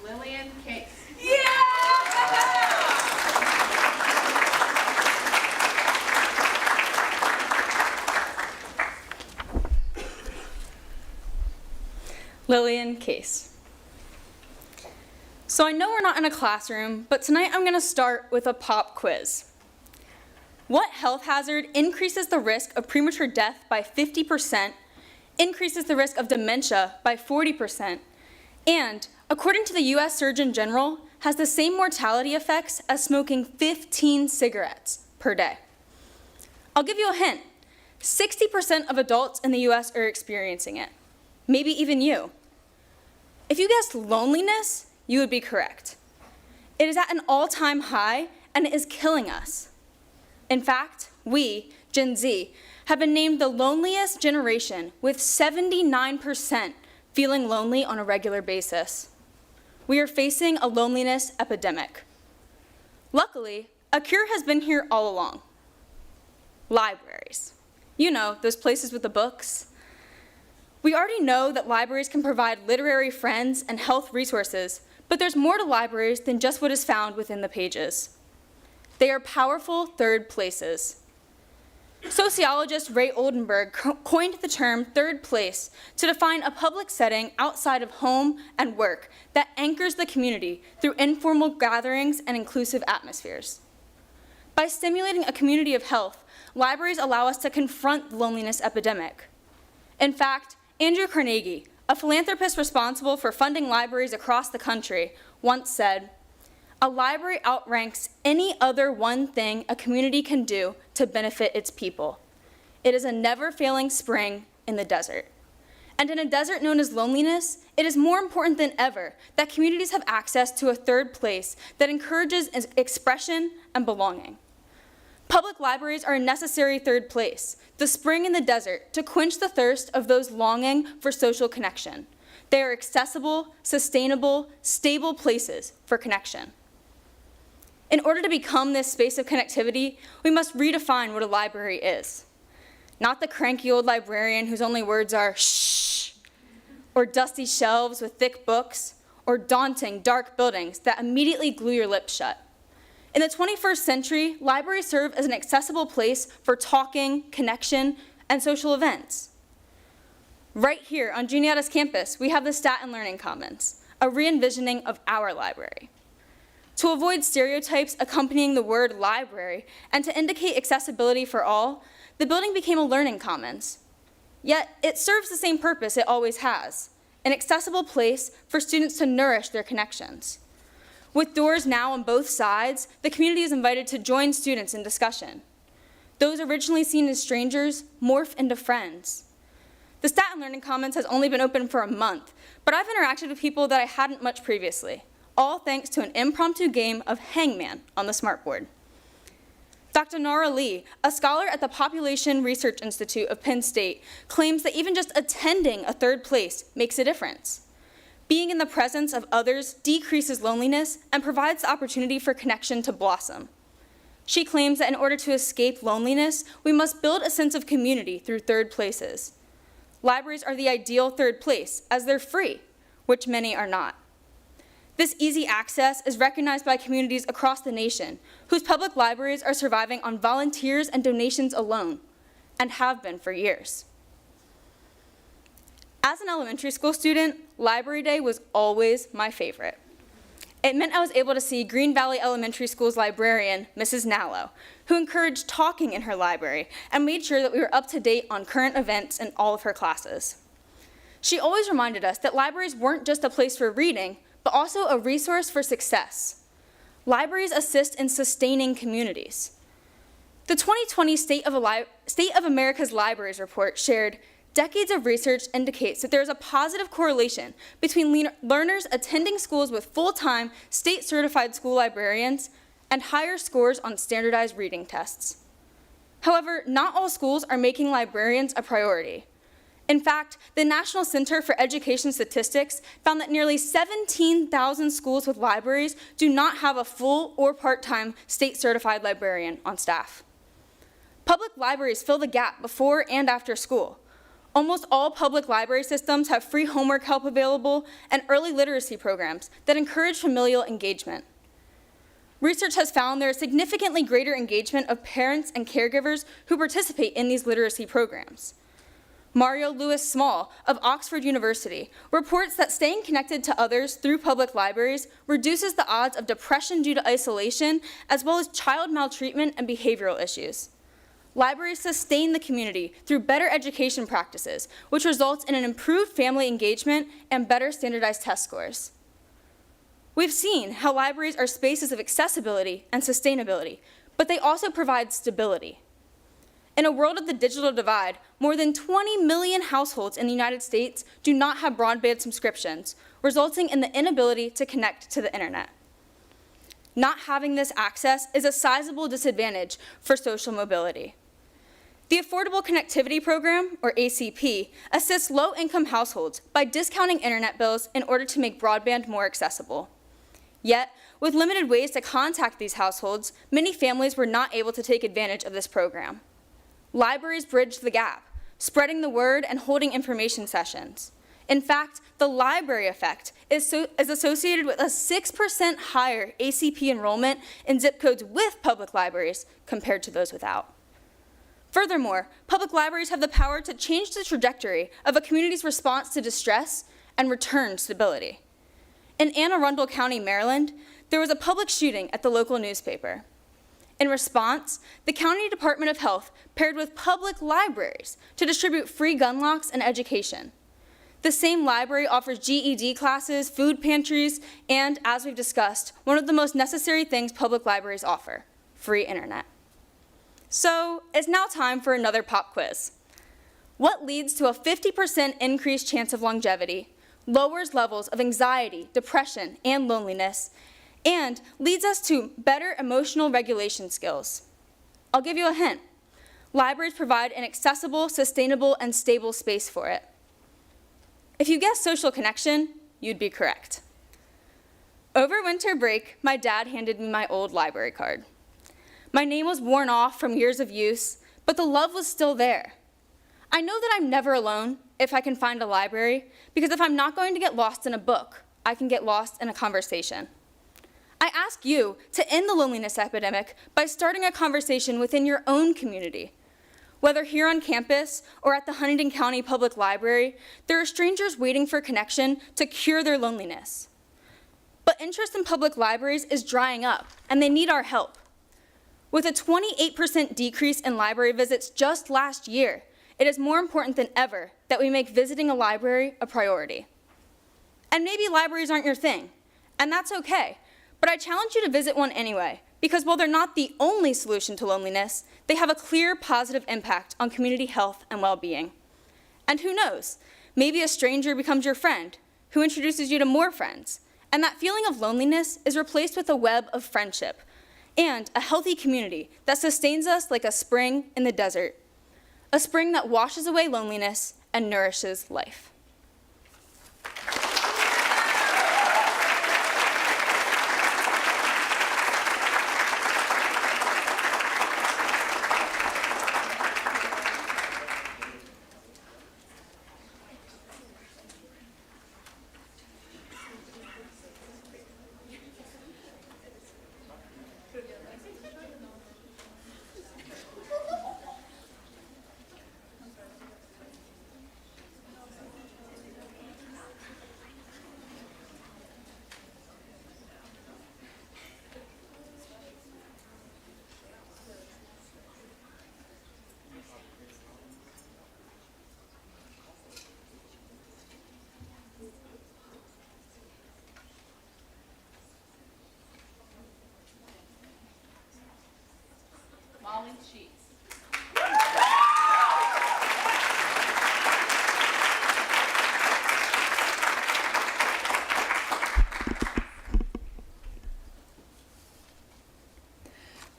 Lillian Kearney. Lillian Case. So I know we're not in a classroom, but tonight I'm going to start with a pop quiz. What health hazard increases the risk of premature death by 50%, increases the risk of dementia by 40%, and, according to the U.S. Surgeon General, has the same mortality effects as smoking 15 cigarettes per day? I'll give you a hint. 60% of adults in the U.S. are experiencing it. Maybe even you. If you guessed loneliness, you would be correct. It is at an all-time high, and it is killing us. In fact, we, Gen Z, have been named the loneliest generation, with 79% feeling lonely on a regular basis. We are facing a loneliness epidemic. Luckily, a cure has been here all along. Libraries. You know, those places with the books. We already know that libraries can provide literary friends and health resources, but there's more to libraries than just what is found within the pages. They are powerful third places. Sociologist Ray Oldenburg coined the term third place to define a public setting outside of home and work that anchors the community through informal gatherings and inclusive atmospheres. By stimulating a community of health, libraries allow us to confront the loneliness epidemic. In fact, Andrew Carnegie, a philanthropist responsible for funding libraries across the country, once said, "A library outranks any other one thing a community can do to benefit its people. It is a never-failing spring in the desert." And in a desert known as loneliness, it is more important than ever that communities have access to a third place that encourages expression and belonging. Public libraries are a necessary third place, the spring in the desert, to quench the thirst of those longing for social connection. They are accessible, sustainable, stable places for connection. In order to become this space of connectivity, we must redefine what a library is. Not the cranky old librarian whose only words are shh, or dusty shelves with thick books, or daunting, dark buildings that immediately glue your lips shut. In the 21st century, libraries serve as an accessible place for talking, connection, and social events. Right here on Juniata's campus, we have the Staten Learning Commons, a re-envisioning of our library. To avoid stereotypes accompanying the word library and to indicate accessibility for all, the building became a learning commons. Yet, it serves the same purpose it always has, an accessible place for students to nourish their connections. With doors now on both sides, the community is invited to join students in discussion. Those originally seen as strangers morph into friends. The Staten Learning Commons has only been open for a month, but I've interacted with people that I hadn't much previously, all thanks to an impromptu game of hangman on the smartboard. Dr. Nora Lee, a scholar at the Population Research Institute of Penn State, claims that even just attending a third place makes a difference. Being in the presence of others decreases loneliness and provides the opportunity for connection to blossom. She claims that in order to escape loneliness, we must build a sense of community through third places. Libraries are the ideal third place, as they're free, which many are not. This easy access is recognized by communities across the nation, whose public libraries are surviving on volunteers and donations alone, and have been for years. As an elementary school student, Library Day was always my favorite. It meant I was able to see Green Valley Elementary School's librarian, Mrs. Nallow, who encouraged talking in her library and made sure that we were up to date on current events in all of her classes. She always reminded us that libraries weren't just a place for reading, but also a resource for success. Libraries assist in sustaining communities. The 2020 State of America's Libraries report shared, decades of research indicates that there is a positive correlation between learners attending schools with full-time, state-certified school librarians and higher scores on standardized reading tests. However, not all schools are making librarians a priority. In fact, the National Center for Education Statistics found that nearly 17,000 schools with libraries do not have a full or part-time state-certified librarian on staff. Public libraries fill the gap before and after school. Almost all public library systems have free homework help available and early literacy programs that encourage familial engagement. Research has found there is significantly greater engagement of parents and caregivers who participate in these literacy programs. Mario Lewis Small of Oxford University reports that staying connected to others through public libraries reduces the odds of depression due to isolation, as well as child maltreatment and behavioral issues. Libraries sustain the community through better education practices, which results in an improved family engagement and better standardized test scores. We've seen how libraries are spaces of accessibility and sustainability, but they also provide stability. In a world of the digital divide, more than 20 million households in the United States do not have broadband subscriptions, resulting in the inability to connect to the internet. Not having this access is a sizable disadvantage for social mobility. The Affordable Connectivity Program, or ACP, assists low-income households by discounting internet bills in order to make broadband more accessible. Yet, with limited ways to contact these households, many families were not able to take advantage of this program. Libraries bridge the gap, spreading the word and holding information sessions. In fact, the library effect is associated with a 6% higher ACP enrollment in zip codes with public libraries compared to those without. Furthermore, public libraries have the power to change the trajectory of a community's response to distress and return stability. In Anne Arundel County, Maryland, there was a public shooting at the local newspaper. In response, the County Department of Health paired with public libraries to distribute free gun locks and education. The same library offers GED classes, food pantries, and, as we've discussed, one of the most necessary things public libraries offer, free internet. So, it's now time for another pop quiz. What leads to a 50% increased chance of longevity, lowers levels of anxiety, depression, and loneliness, and leads us to better emotional regulation skills? I'll give you a hint. Libraries provide an accessible, sustainable, and stable space for it. If you guessed social connection, you'd be correct. Over winter break, my dad handed me my old library card. My name was worn off from years of use, but the love was still there. I know that I'm never alone if I can find a library, because if I'm not going to get lost in a book, I can get lost in a conversation. I ask you to end the loneliness epidemic by starting a conversation within your own community. Whether here on campus or at the Huntington County Public Library, there are strangers waiting for connection to cure their loneliness. But interest in public libraries is drying up, and they need our help. With a 28% decrease in library visits just last year, it is more important than ever that we make visiting a library a priority. And maybe libraries aren't your thing, and that's okay, but I challenge you to visit one anyway, because while they're not the only solution to loneliness, they have a clear positive impact on community health and well-being. And who knows, maybe a stranger becomes your friend, who introduces you to more friends, and that feeling of loneliness is replaced with a web of friendship and a healthy community that sustains us like a spring in the desert, a spring that washes away loneliness and nourishes life.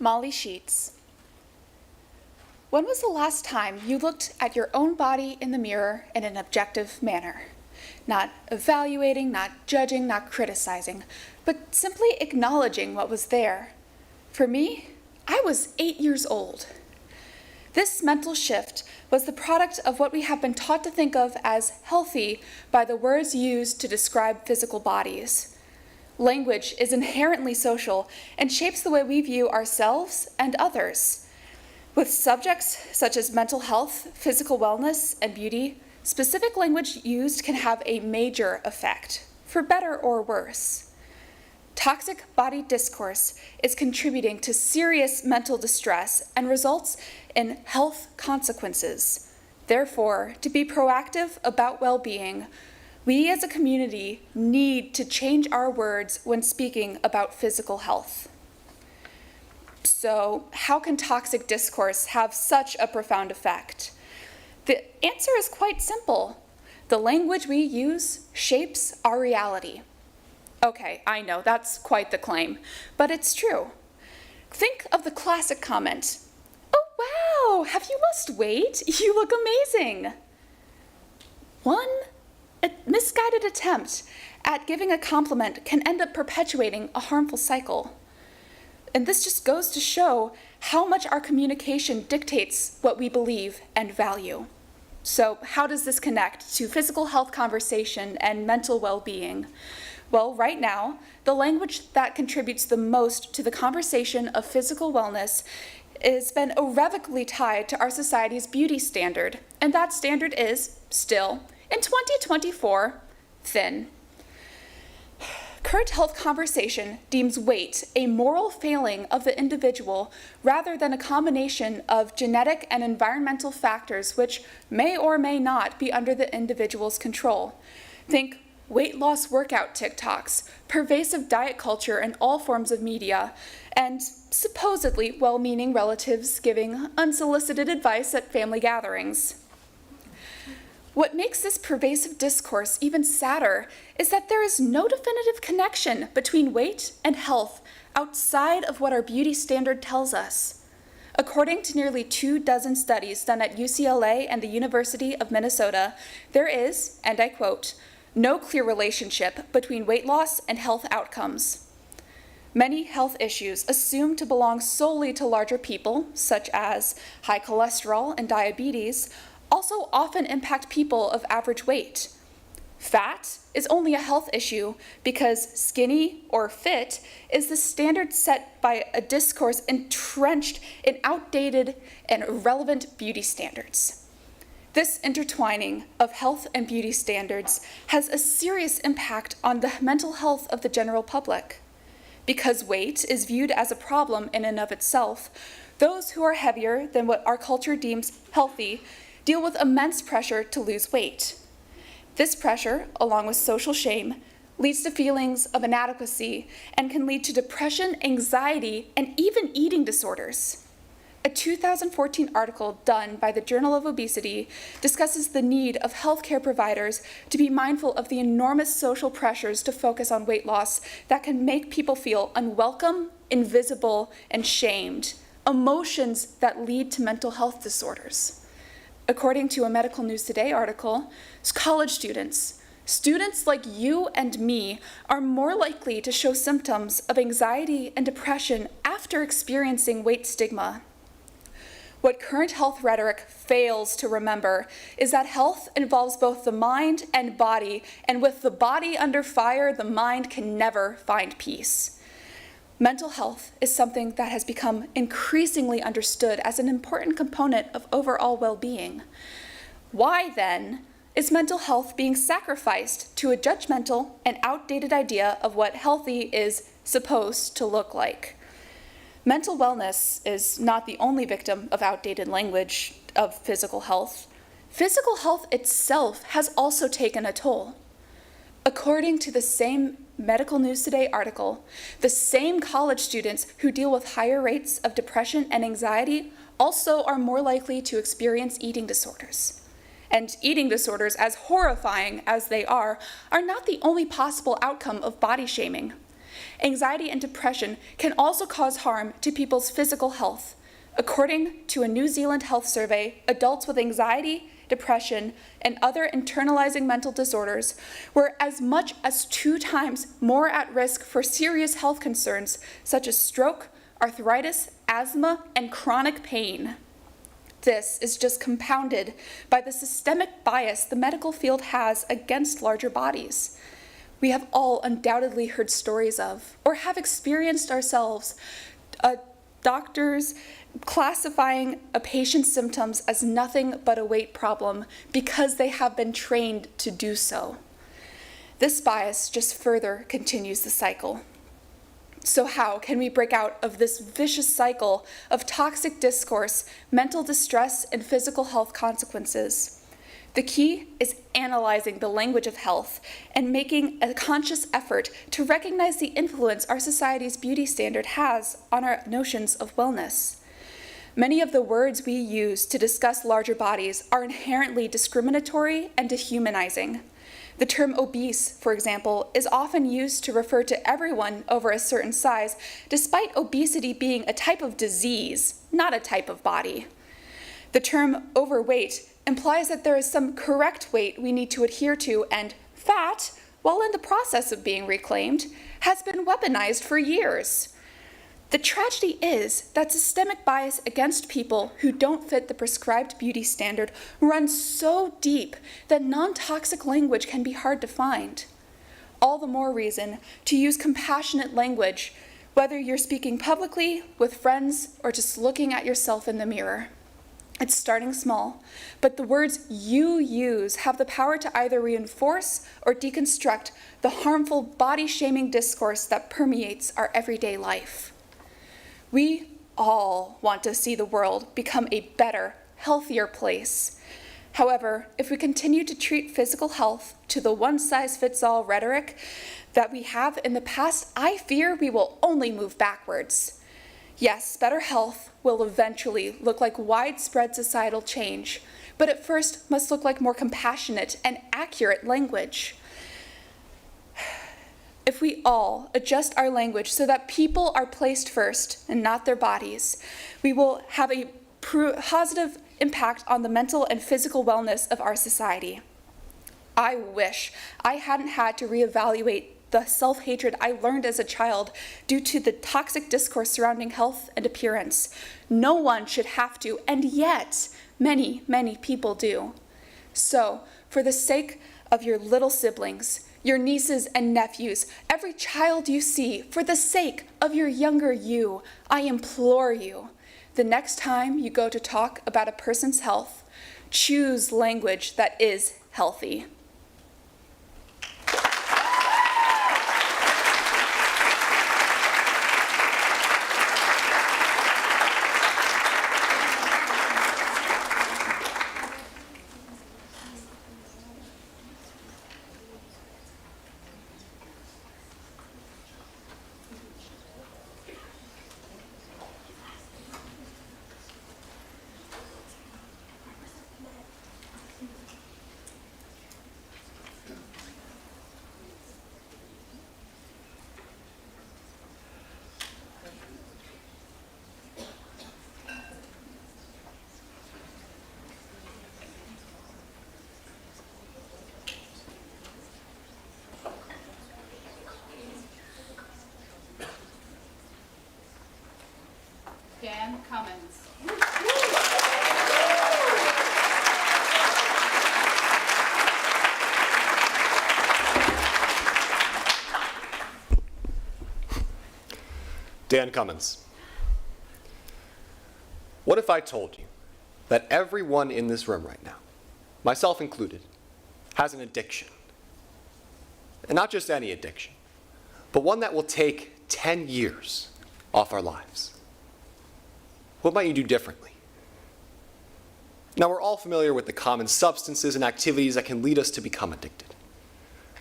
Molly Sheets. When was the last time you looked at your own body in the mirror in an objective manner? Not evaluating, not judging, not criticizing, but simply acknowledging what was there. For me, I was 8 years old. This mental shift was the product of what we have been taught to think of as healthy by the words used to describe physical bodies. Language is inherently social and shapes the way we view ourselves and others. With subjects such as mental health, physical wellness, and beauty, specific language used can have a major effect, for better or worse. Toxic body discourse is contributing to serious mental distress and results in health consequences. Therefore, to be proactive about well-being, we as a community need to change our words when speaking about physical health. So, how can toxic discourse have such a profound effect? The answer is quite simple. The language we use shapes our reality. Okay, I know, that's quite the claim, but it's true. Think of the classic comment, "Oh wow, have you lost weight? You look amazing." One misguided attempt at giving a compliment can end up perpetuating a harmful cycle. And this just goes to show how much our communication dictates what we believe and value. So how does this connect to physical health conversation and mental well-being? Well, right now, the language that contributes the most to the conversation of physical wellness has been irrevocably tied to our society's beauty standard, and that standard is still, in 2024, thin. Current health conversation deems weight a moral failing of the individual rather than a combination of genetic and environmental factors which may or may not be under the individual's control. Think weight loss workout TikToks, pervasive diet culture in all forms of media, and supposedly well-meaning relatives giving unsolicited advice at family gatherings. What makes this pervasive discourse even sadder is that there is no definitive connection between weight and health outside of what our beauty standard tells us. According to nearly 24 studies done at UCLA and the University of Minnesota, there is, and I quote, "no clear relationship between weight loss and health outcomes." Many health issues assumed to belong solely to larger people, such as high cholesterol and diabetes, also often impact people of average weight. Fat is only a health issue because skinny or fit is the standard set by a discourse entrenched in outdated and irrelevant beauty standards. This intertwining of health and beauty standards has a serious impact on the mental health of the general public. Because weight is viewed as a problem in and of itself, those who are heavier than what our culture deems healthy deal with immense pressure to lose weight. This pressure, along with social shame, leads to feelings of inadequacy and can lead to depression, anxiety, and even eating disorders. A 2014 article done by the Journal of Obesity discusses the need of healthcare providers to be mindful of the enormous social pressures to focus on weight loss that can make people feel unwelcome, invisible, and shamed, emotions that lead to mental health disorders. According to a Medical News Today article, college students like you and me are more likely to show symptoms of anxiety and depression after experiencing weight stigma. What current health rhetoric fails to remember is that health involves both the mind and body, and with the body under fire, the mind can never find peace. Mental health is something that has become increasingly understood as an important component of overall well-being. Why, then, is mental health being sacrificed to a judgmental and outdated idea of what healthy is supposed to look like? Mental wellness is not the only victim of outdated language of physical health. Physical health itself has also taken a toll. According to the same Medical News Today article, the same college students who deal with higher rates of depression and anxiety also are more likely to experience eating disorders. And eating disorders, as horrifying as they are not the only possible outcome of body shaming. Anxiety and depression can also cause harm to people's physical health. According to a New Zealand health survey, adults with anxiety, depression, and other internalizing mental disorders were as much as 2 times more at risk for serious health concerns such as stroke, arthritis, asthma, and chronic pain. This is just compounded by the systemic bias the medical field has against larger bodies. We have all undoubtedly heard stories of, or have experienced ourselves, doctors classifying a patient's symptoms as nothing but a weight problem because they have been trained to do so. This bias just further continues the cycle. So how can we break out of this vicious cycle of toxic discourse, mental distress, and physical health consequences? The key is analyzing the language of health and making a conscious effort to recognize the influence our society's beauty standard has on our notions of wellness. Many of the words we use to discuss larger bodies are inherently discriminatory and dehumanizing. The term obese, for example, is often used to refer to everyone over a certain size, despite obesity being a type of disease, not a type of body. The term overweight implies that there is some correct weight we need to adhere to, and fat, while in the process of being reclaimed, has been weaponized for years. The tragedy is that systemic bias against people who don't fit the prescribed beauty standard runs so deep that non-toxic language can be hard to find. All the more reason to use compassionate language, whether you're speaking publicly, with friends, or just looking at yourself in the mirror. It's starting small, but the words you use have the power to either reinforce or deconstruct the harmful body-shaming discourse that permeates our everyday life. We all want to see the world become a better, healthier place. However, if we continue to treat physical health to the one-size-fits-all rhetoric that we have in the past, I fear we will only move backwards. Yes, better health will eventually look like widespread societal change, but at first must look like more compassionate and accurate language. If we all adjust our language so that people are placed first and not their bodies, we will have a positive impact on the mental and physical wellness of our society. I wish I hadn't had to reevaluate the self-hatred I learned as a child due to the toxic discourse surrounding health and appearance. No one should have to, and yet many, many people do. So, for the sake of your little siblings, your nieces and nephews, every child you see, for the sake of your younger you, I implore you, the next time you go to talk about a person's health, choose language that is healthy. Dan Cummins. Dan Cummins. What if I told you that everyone in this room right now, myself included, has an addiction? And not just any addiction, but one that will take 10 years off our lives. What might you do differently? Now, we're all familiar with the common substances and activities that can lead us to become addicted.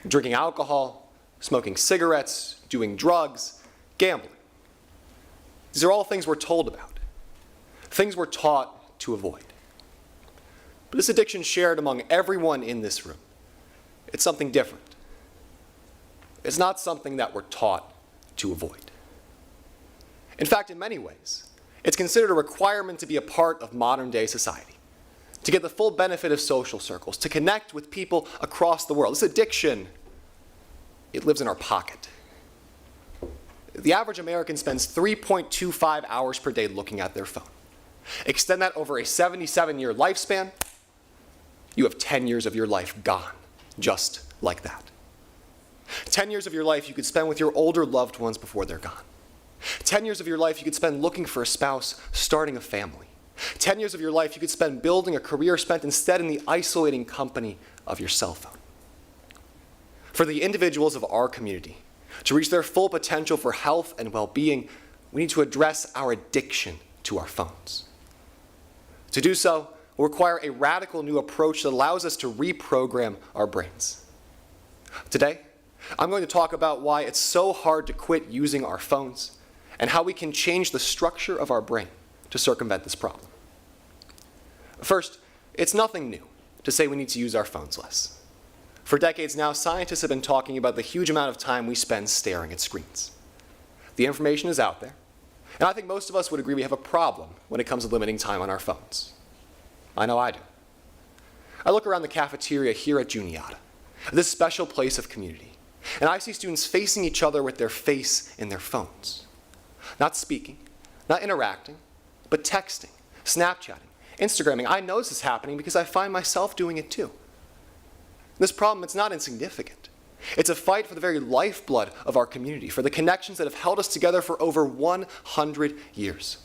Drinking alcohol, smoking cigarettes, doing drugs, gambling. These are all things we're told about, things we're taught to avoid. But this addiction is shared among everyone in this room. It's something different. It's not something that we're taught to avoid. In fact, in many ways, it's considered a requirement to be a part of modern-day society, to get the full benefit of social circles, to connect with people across the world. This addiction, it lives in our pocket. The average American spends 3.25 hours per day looking at their phone. Extend that over a 77-year lifespan, you have 10 years of your life gone, just like that. 10 years of your life you could spend with your older loved ones before they're gone. 10 years of your life you could spend looking for a spouse, starting a family. 10 years of your life you could spend building a career spent instead in the isolating company of your cell phone. For the individuals of our community to reach their full potential for health and well-being, we need to address our addiction to our phones. To do so will require a radical new approach that allows us to reprogram our brains. Today, I'm going to talk about why it's so hard to quit using our phones and how we can change the structure of our brain to circumvent this problem. First, it's nothing new to say we need to use our phones less. For decades now, scientists have been talking about the huge amount of time we spend staring at screens. The information is out there, and I think most of us would agree we have a problem when it comes to limiting time on our phones. I know I do. I look around the cafeteria here at Juniata, this special place of community, and I see students facing each other with their face in their phones. Not speaking, not interacting, but texting, Snapchatting, Instagramming. I know this is happening because I find myself doing it too. This problem, it's not insignificant. It's a fight for the very lifeblood of our community, for the connections that have held us together for over 100 years.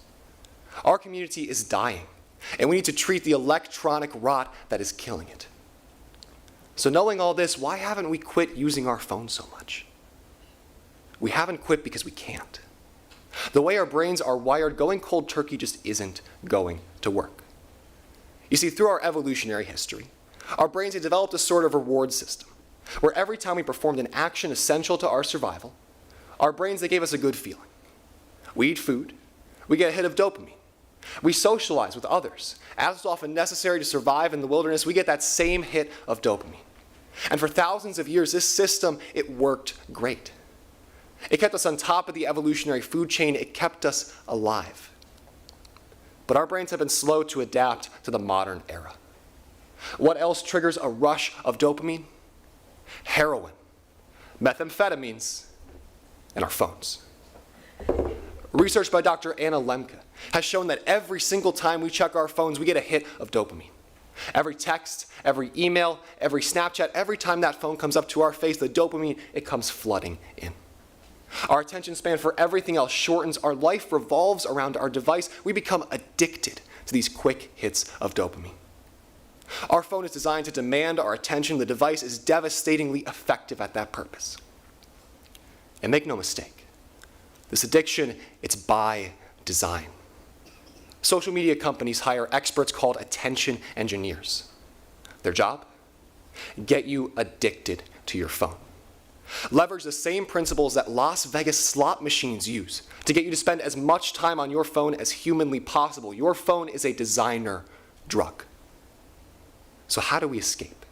Our community is dying, and we need to treat the electronic rot that is killing it. So knowing all this, why haven't we quit using our phones so much? We haven't quit because we can't. The way our brains are wired, going cold turkey just isn't going to work. You see, through our evolutionary history, our brains have developed a sort of reward system, where every time we performed an action essential to our survival, our brains, they gave us a good feeling. We eat food, we get a hit of dopamine. We socialize with others. As is often necessary to survive in the wilderness, we get that same hit of dopamine. And for thousands of years, this system, it worked great. It kept us on top of the evolutionary food chain. It kept us alive. But our brains have been slow to adapt to the modern era. What else triggers a rush of dopamine? Heroin, methamphetamines, and our phones. Research by Dr. Anna Lemke has shown that every single time we check our phones, we get a hit of dopamine. Every text, every email, every Snapchat, every time that phone comes up to our face, the dopamine, it comes flooding in. Our attention span for everything else shortens. Our life revolves around our device. We become addicted to these quick hits of dopamine. Our phone is designed to demand our attention. The device is devastatingly effective at that purpose. And make no mistake, this addiction, it's by design. Social media companies hire experts called attention engineers. Their job? Get you addicted to your phone. Leverage the same principles that Las Vegas slot machines use to get you to spend as much time on your phone as humanly possible. Your phone is a designer drug. So how do we escape?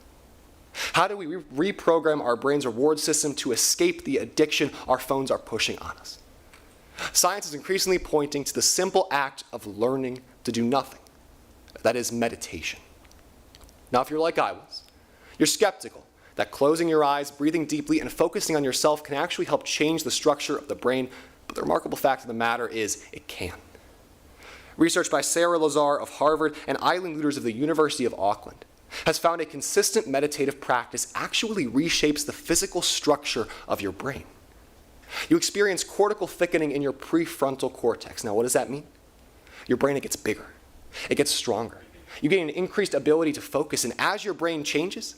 How do we reprogram our brain's reward system to escape the addiction our phones are pushing on us? Science is increasingly pointing to the simple act of learning to do nothing. That is meditation. Now, if you're like I was, you're skeptical that closing your eyes, breathing deeply, and focusing on yourself can actually help change the structure of the brain, but the remarkable fact of the matter is it can. Research by Sarah Lazar of Harvard and Eileen Luters of the University of Auckland has found a consistent meditative practice actually reshapes the physical structure of your brain. You experience cortical thickening in your prefrontal cortex. Now, what does that mean? Your brain, it gets bigger. It gets stronger. You gain an increased ability to focus, and as your brain changes,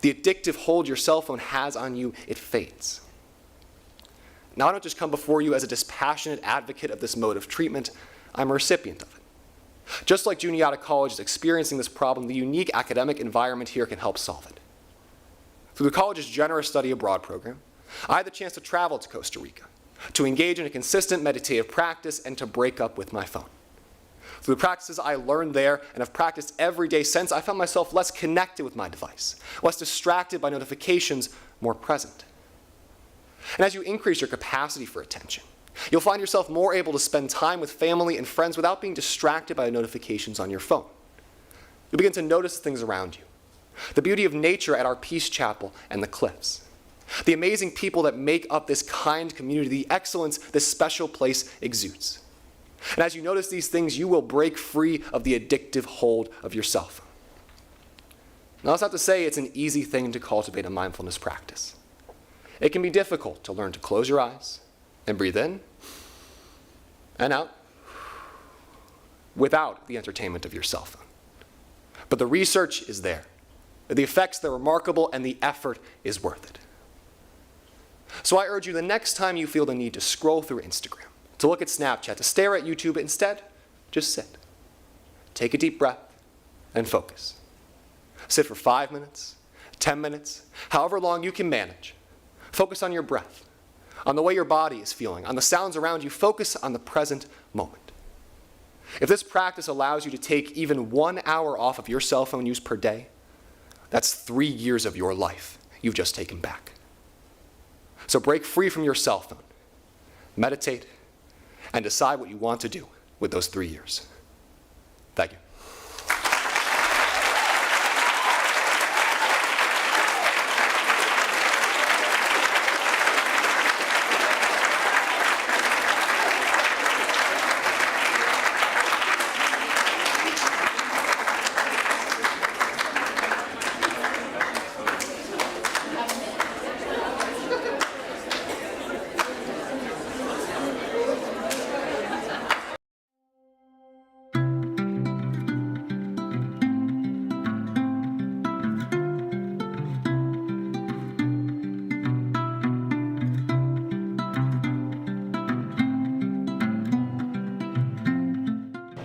the addictive hold your cell phone has on you, it fades. Now, I don't just come before you as a dispassionate advocate of this mode of treatment. I'm a recipient of it. Just like Juniata College is experiencing this problem, the unique academic environment here can help solve it. Through the college's generous study abroad program, I had the chance to travel to Costa Rica, to engage in a consistent meditative practice, and to break up with my phone. Through the practices I learned there and have practiced every day since, I found myself less connected with my device, less distracted by notifications, more present. And as you increase your capacity for attention, you'll find yourself more able to spend time with family and friends without being distracted by the notifications on your phone. You'll begin to notice things around you, the beauty of nature at our Peace Chapel and the cliffs, the amazing people that make up this kind community, the excellence this special place exudes. And as you notice these things, you will break free of the addictive hold of your cell phone. Now, that's not to say it's an easy thing to cultivate a mindfulness practice. It can be difficult to learn to close your eyes and breathe in and out without the entertainment of your cell phone. But the research is there. The effects, they're remarkable, and the effort is worth it. So I urge you, the next time you feel the need to scroll through Instagram, to look at Snapchat, to stare at YouTube, instead, just sit. Take a deep breath and focus. Sit for 5 minutes, 10 minutes, however long you can manage. Focus on your breath, on the way your body is feeling, on the sounds around you. Focus on the present moment. If this practice allows you to take even 1 hour off of your cell phone use per day, that's 3 years of your life you've just taken back. So break free from your cell phone, meditate, and decide what you want to do with those 3 years. Thank you.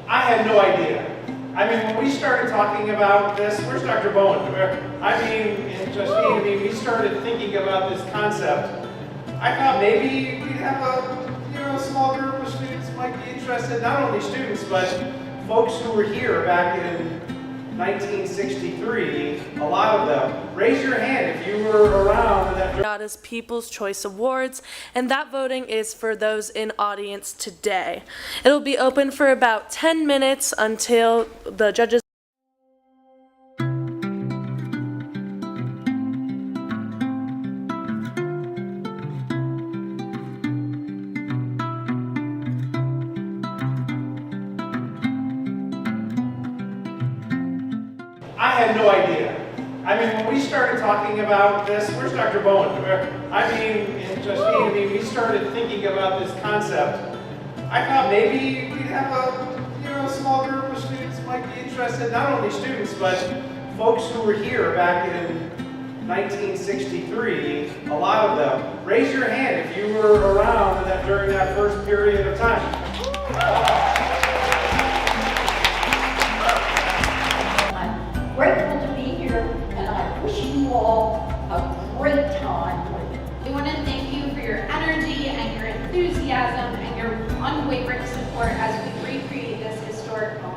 I had no idea. I mean, when we started talking about this, where's Dr. Bowen? And Justine, we started thinking about this concept. I thought maybe we'd have a small group of students who might be interested, not only students, but folks who were here back in 1963, a lot of them. Raise your hand if you were around. Juniata's People's Choice Awards, and that voting is for those in audience today. It'll be open for about 10 minutes until the judges. had no idea. I mean, when we started talking about this, where's Dr. Bowen? I mean, and Justine, I mean, we started thinking about this concept. I thought maybe we'd have a small group of students who might be interested, not only students, but folks who were here back in 1963, a lot of them. Raise your hand if you were around during that first period of time. I'm grateful to be here, and I wish you all a great time with it. We want to thank you for your energy and your enthusiasm and your unwavering support as we recreate this historic moment.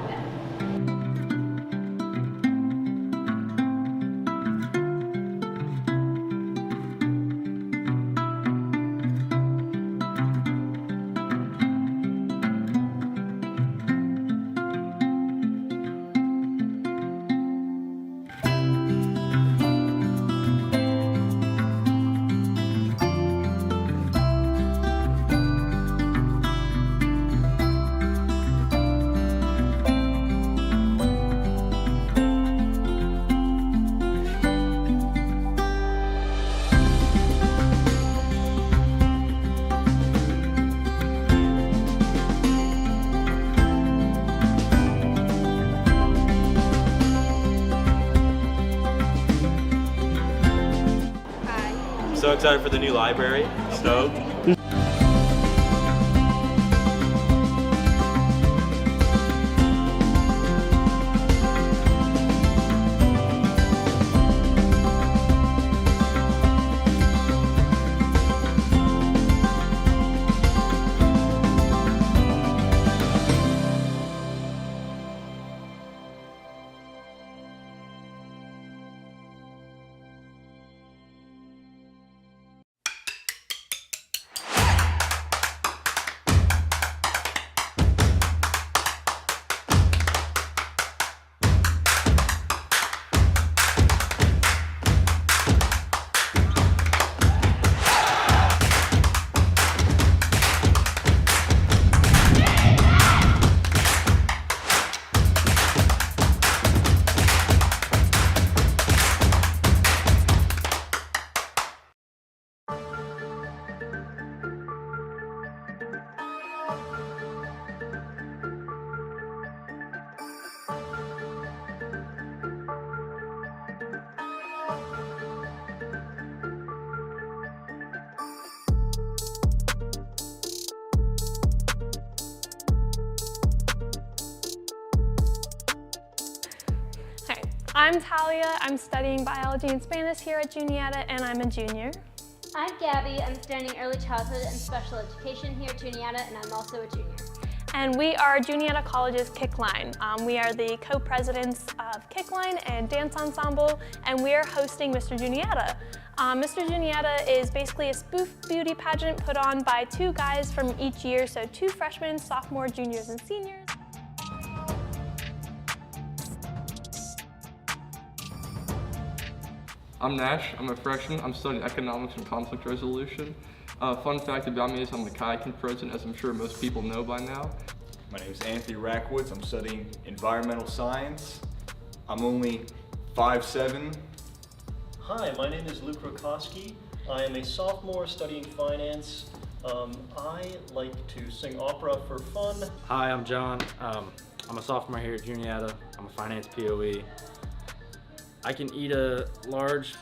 So excited for the new library. Stoked. I'm Talia. I'm studying biology and Spanish here at Juniata, and I'm a junior. I'm Gabby. I'm studying early childhood and special education here at Juniata, and I'm also a junior. And we are Juniata College's Kick Line. We are the co-presidents of Kick Line and Dance Ensemble, and we are hosting Mr. Juniata. Mr. Juniata is basically a spoof beauty pageant put on by two guys from each year, so two freshmen, sophomore, juniors, and seniors. I'm Nash, I'm a freshman. I'm studying economics and conflict resolution. Fun fact about me is I'm the kayaking president, as I'm sure most people know by now. My name is Anthony Rackwitz. I'm studying environmental science. I'm only 5'7". Hi, my name is Luke Rakowski. I am a sophomore studying finance. I like to sing opera for fun. Hi, I'm John. I'm a sophomore here at Juniata. I'm a finance POE. I can eat a large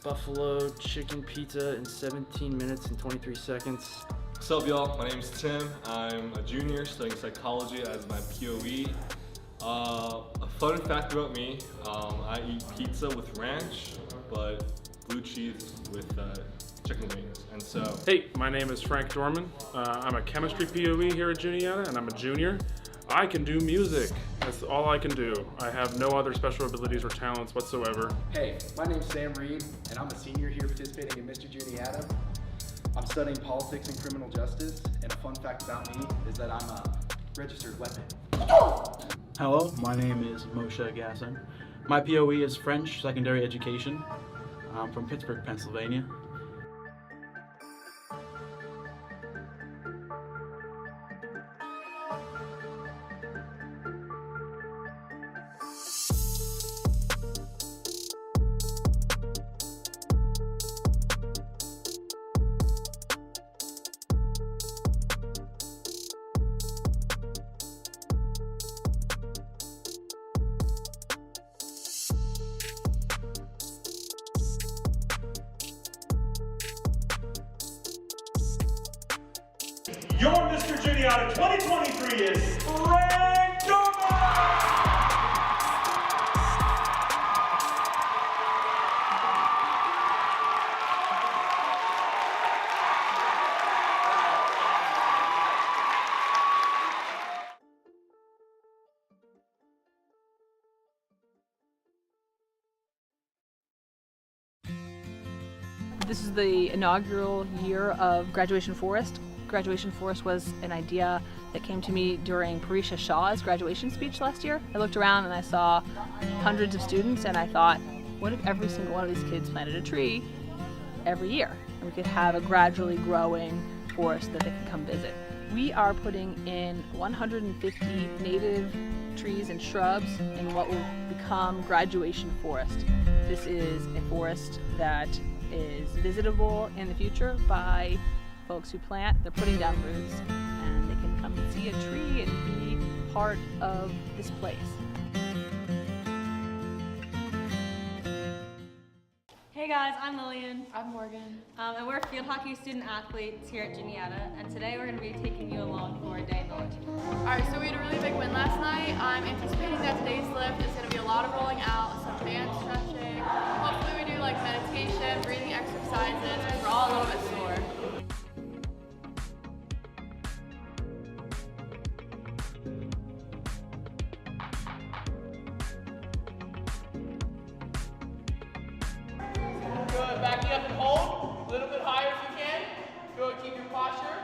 buffalo chicken pizza in 17 minutes and 23 seconds. What's up, y'all? My name is Tim. I'm a junior studying psychology as my POE. A fun fact about me, I eat pizza with ranch, but blue cheese with chicken wings. And so. Hey, my name is Frank Dorman. I'm a chemistry POE here at Juniata, and I'm a junior. I can do music. That's all I can do. I have no other special abilities or talents whatsoever. Hey, my name's Sam Reed, and I'm a senior here participating in Mr. Juniata. I'm studying politics and criminal justice, and a fun fact about me is that I'm a registered weapon. Hello, my name is Moshe Gasson. My POE is French Secondary Education. I'm from Pittsburgh, Pennsylvania. Juniata 2023 is Frank Dorman! This is the inaugural year of Graduation Forest. Graduation Forest was an idea that came to me during Parisha Shah's graduation speech last year. I looked around and I saw hundreds of students and I thought, what if every single one of these kids planted a tree every year? And we could have a gradually growing forest that they could come visit. We are putting in 150 native trees and shrubs in what will become Graduation Forest. This is a forest that is visitable in the future by folks who plant. They're putting down roots and they can come and see a tree and be part of this place. Hey guys, I'm Lillian. I'm Morgan. And we're field hockey student athletes here at Juniata, and today we're going to be taking you along for a day in the woods. Alright, so we had a really big win last night. I'm anticipating that today's lift is going to be a lot of rolling out, some band stretching. Hopefully we do like meditation, breathing exercises, because we're all a little bit sore. Good, backing up and hold. A little bit higher if you can. Good, keep your posture.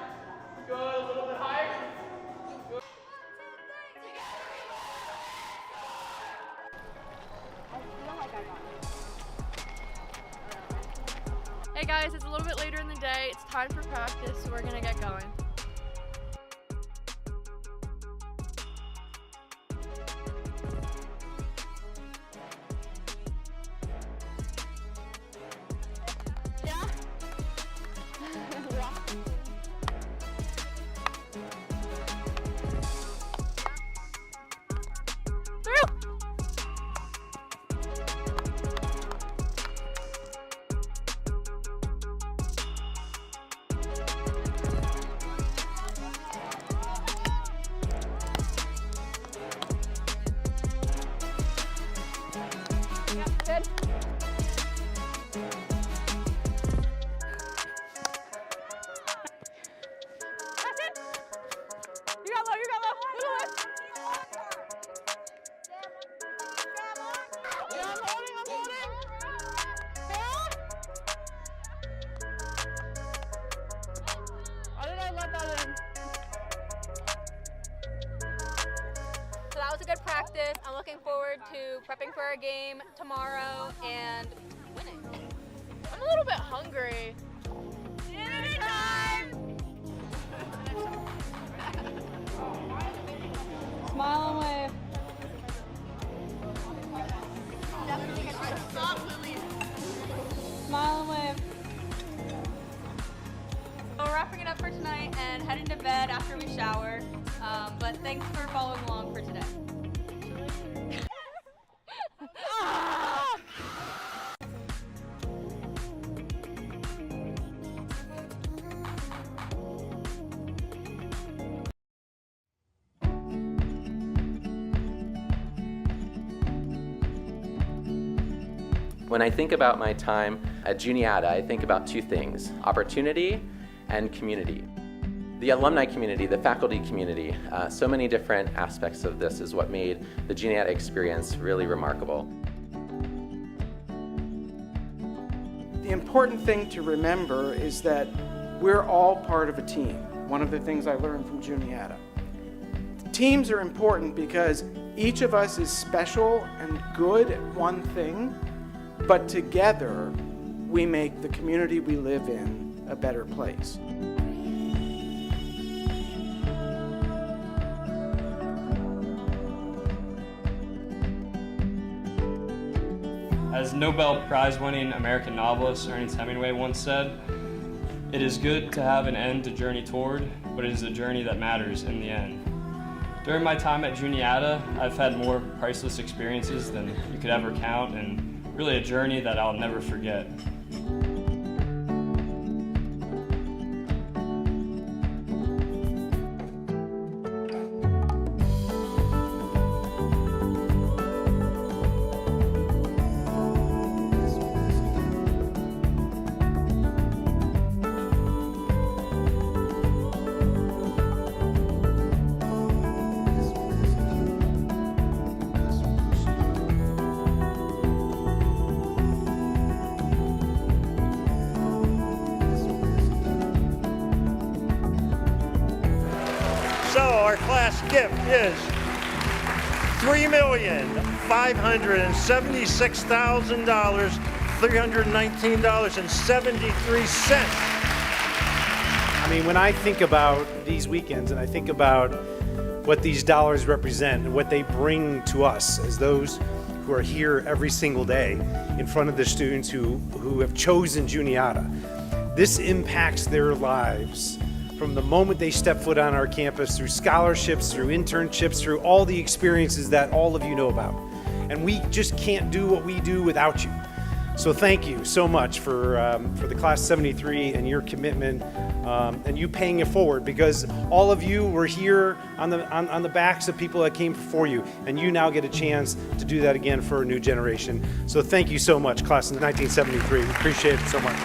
Good, a little bit higher. Good. Hey guys, it's a little bit later in the day. It's time for practice, so we're gonna get going. Good. That's it. You got low, you got low. Yeah, I'm holding. Why did I let that in? So that was a good practice. I'm looking forward to prepping for our game tomorrow and winning. I'm a little bit hungry. Dinner time! Smile and wave. Smile and wave. Well, we're wrapping it up for tonight and heading to bed after we shower. But thanks for following along for today. When I think about my time at Juniata, I think about two things: opportunity and community. The alumni community, the faculty community, so many different aspects of this is what made the Juniata experience really remarkable. The important thing to remember is that we're all part of a team. One of the things I learned from Juniata. Teams are important because each of us is special and good at one thing, but together we make the community we live in a better place. As Nobel Prize-winning American novelist Ernest Hemingway once said, "It is good to have an end to journey toward, but it is a journey that matters in the end." During my time at Juniata, I've had more priceless experiences than you could ever count, and really a journey that I'll never forget. our class gift is $3,576,000, $319.73. I mean, when I think about these weekends and I think about what these dollars represent and what they bring to us as those who are here every single day in front of the students who have chosen Juniata, this impacts their lives from the moment they step foot on our campus, through scholarships, through internships, through all the experiences that all of you know about. And we just can't do what we do without you. So thank you so much for the Class 73 and your commitment and you paying it forward, because all of you were here on the backs of people that came before you, and you now get a chance to do that again for a new generation. So thank you so much, Class of 1973. We appreciate it so much.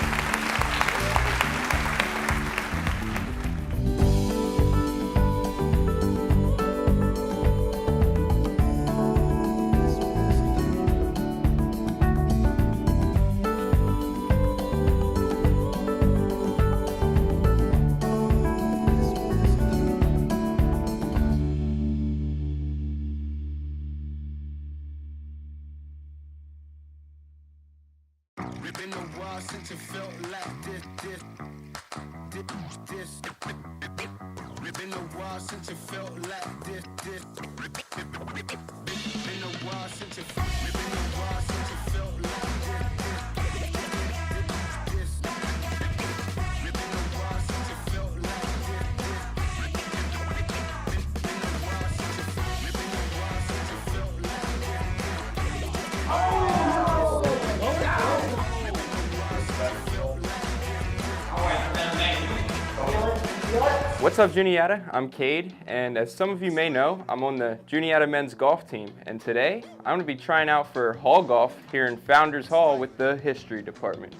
What's up, Juniata? I'm Cade, and as some of you may know, I'm on the Juniata men's golf team, and today I'm going to be trying out for Hall Golf here in Founders Hall with the history department.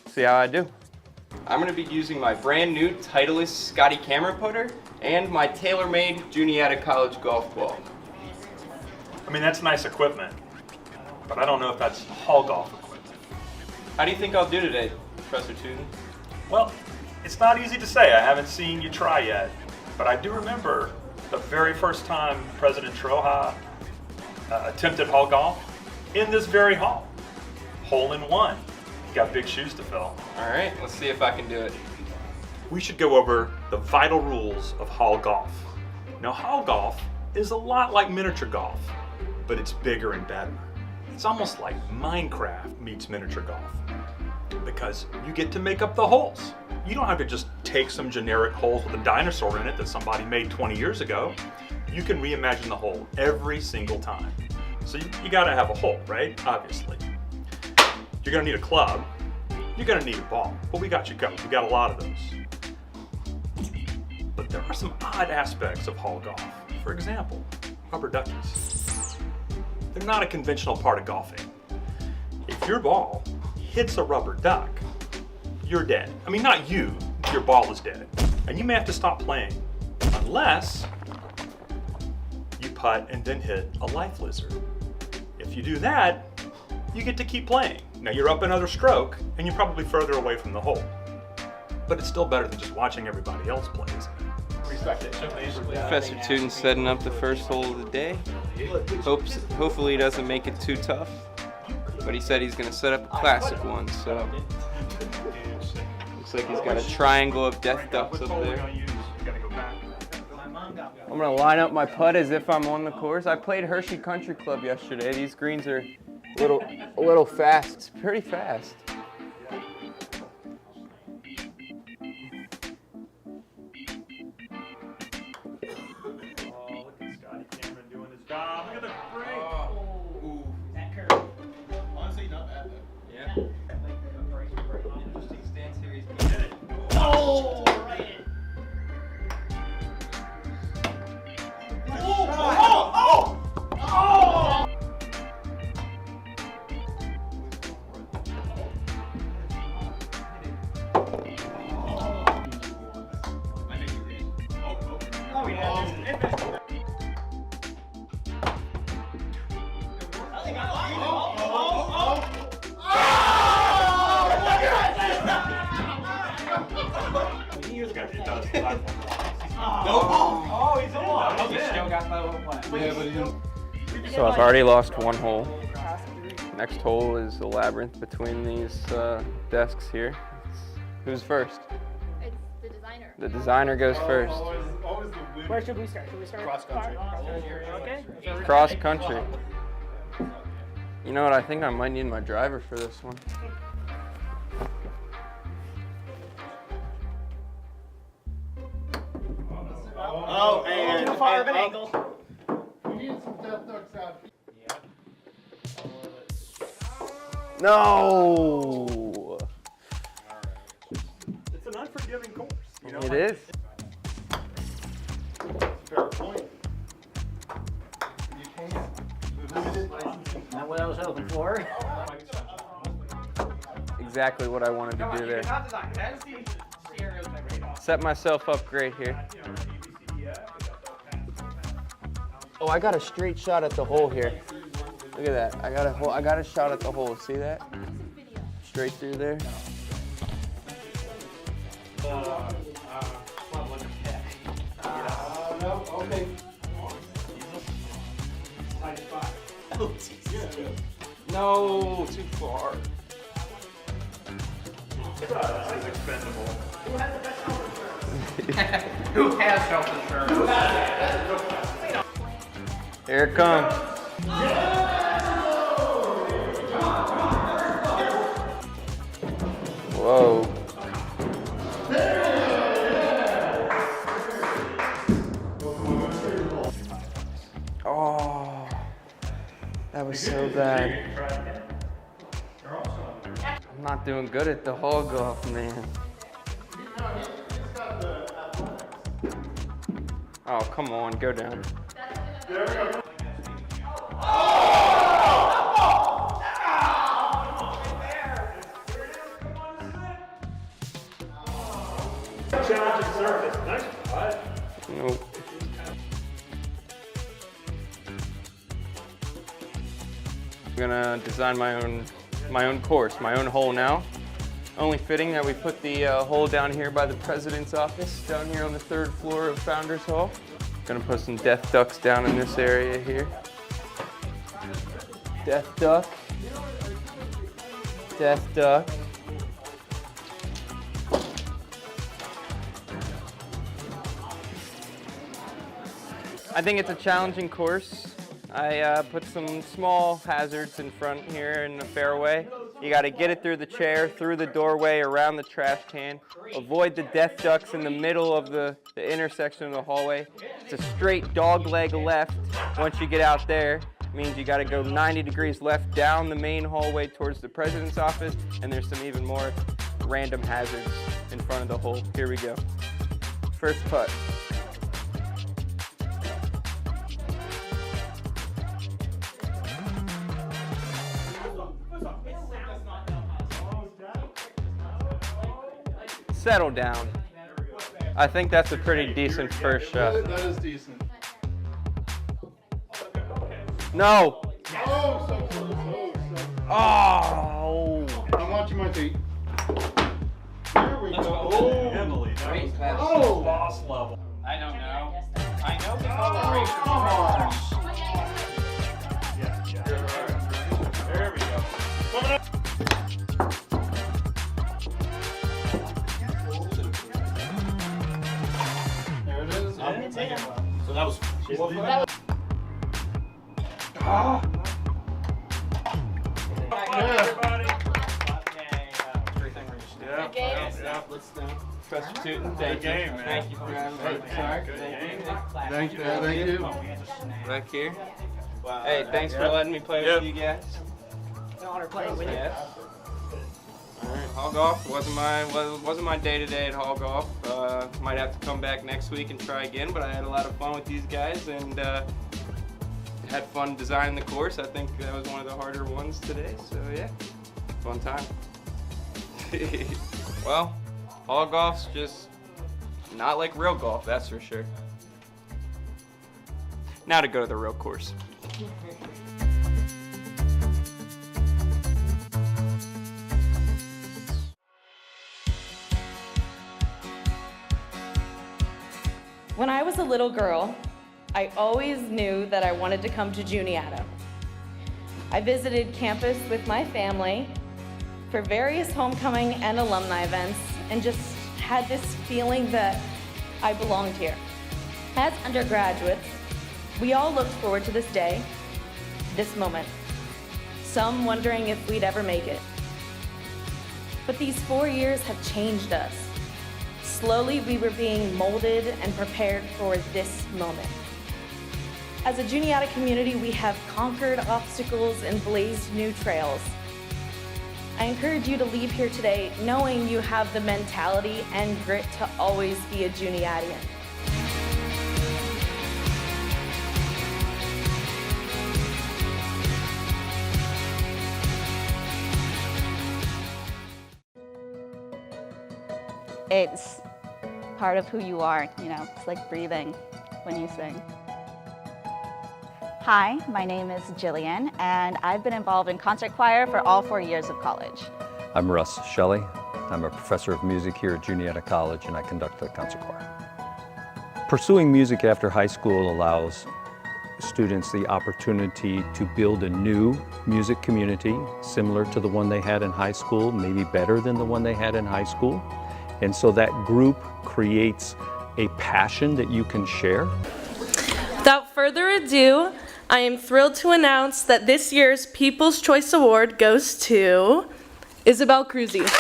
See how I do. I'm going to be using my brand new Titleist Scotty camera putter and my tailor-made Juniata College golf ball. I mean, that's nice equipment, but I don't know if that's Hall Golf equipment. How do you think I'll do today, Professor Tootin? Well, it's not easy to say. I haven't seen you try yet, but I do remember the very first time President Troja attempted Hall Golf in this very hall. Hole in one. You got big shoes to fill. All right, let's see if I can do it. We should go over the vital rules of Hall Golf. Now, Hall Golf is a lot like miniature golf, but it's bigger and better. It's almost like Minecraft meets miniature golf, because you get to make up the holes. You don't have to just take some generic holes with a dinosaur in it that somebody made 20 years ago. You can reimagine the hole every single time. So you gotta have a hole, right? Obviously. You're gonna need a club. You're gonna need a ball. But we got you covered. We got a lot of those. But there are some odd aspects of Hall Golf. For example, rubber duckies. They're not a conventional part of golfing. If your ball hits a rubber duck, you're dead. I mean, not you, your ball is dead. And you may have to stop playing, unless you putt and then hit a life lizard. If you do that, you get to keep playing. Now you're up another stroke, and you're probably further away from the hole. But it's still better than just watching everybody else play, isn't it? Professor Tootin's setting up the first hole of the day. Hopefully he doesn't make it too tough. But he said he's going to set up a classic one, so looks like he's got a triangle of death ducks up there. I'm going to line up my putt as if I'm on the course. I played Hershey Country Club yesterday. These greens are a little fast. It's pretty fast. So I've already lost one hole. Next hole is a labyrinth between these desks here. Who's first? It's the designer. The designer goes first. Where should we start? Should we start? Cross country. Okay. Cross country. You know what? I think I might need my driver for this one. Oh, and too far of an angle. We need some death ducks out here. No! It's an unforgiving course. You know? It is. Fair point. Not what I was hoping for. Exactly what I wanted to do there. Set myself up great here. Oh, I got a straight shot at the hole here. Look at that. I got a shot at the hole. See that? Straight through there. No, okay. No, too far. This is expendable. Who has health insurance? Here it comes. Whoa. Oh, that was so bad. I'm not doing good at the hole golf, man. Oh, come on, go down. Challenging surface. Nice putt. Nope. I'm gonna design my own course, my own hole now. Only fitting that we put the hole down here by the president's office, down here on the 3rd floor of Founders Hall. Gonna put some death ducks down in this area here. Death duck. Death duck. I think it's a challenging course. I put some small hazards in front here in the fairway. You got to get it through the chair, through the doorway, around the trash can. Avoid the death ducks in the middle of the intersection of the hallway. It's a straight dog leg left. Once you get out there, it means you got to go 90 degrees left down the main hallway towards the president's office, and there's some even more random hazards in front of the hole. Here we go. First putt. Settle down. I think that's a pretty decent first shot. That is decent. No! Oh, so close. Oh! I'm watching my feet. There we go. Oh, Emily, Great pass. Oh, boss level. I don't know. I know we oh, come on. Yeah. There we go. Coming up. There it is. So that was. Trust your student. Thank you. Thank you for having me. Thank you. Back here. Hey, thanks for letting me play with you guys. An honor playing with you. Yes. All right, Hall Golf wasn't my day-to-day at Hall Golf. Might have to come back next week and try again, but I had a lot of fun with these guys and had fun designing the course. I think that was one of the harder ones today, so yeah, fun time. Well, Hall Golf's just not like real golf, that's for sure. Now to go to the real course. When I was a little girl, I always knew that I wanted to come to Juniata. I visited campus with my family for various homecoming and alumni events and just had this feeling that I belonged here. As undergraduates, we all looked forward to this day, this moment, some wondering if we'd ever make it. But these 4 years have changed us. Slowly, we were being molded and prepared for this moment. As a Juniata community, we have conquered obstacles and blazed new trails. I encourage you to leave here today knowing you have the mentality and grit to always be a Juniatian. It's part of who you are, you know, it's like breathing when you sing. Hi, my name is Gillian, and I've been involved in concert choir for all 4 years of college. I'm Russ Shelley. I'm a professor of music here at Juniata College, and I conduct the concert choir. Pursuing music after high school allows students the opportunity to build a new music community similar to the one they had in high school, maybe better than the one they had in high school. And so that group creates a passion that you can share. Without further ado, I am thrilled to announce that this year's People's Choice Award goes to Isabel Kruse.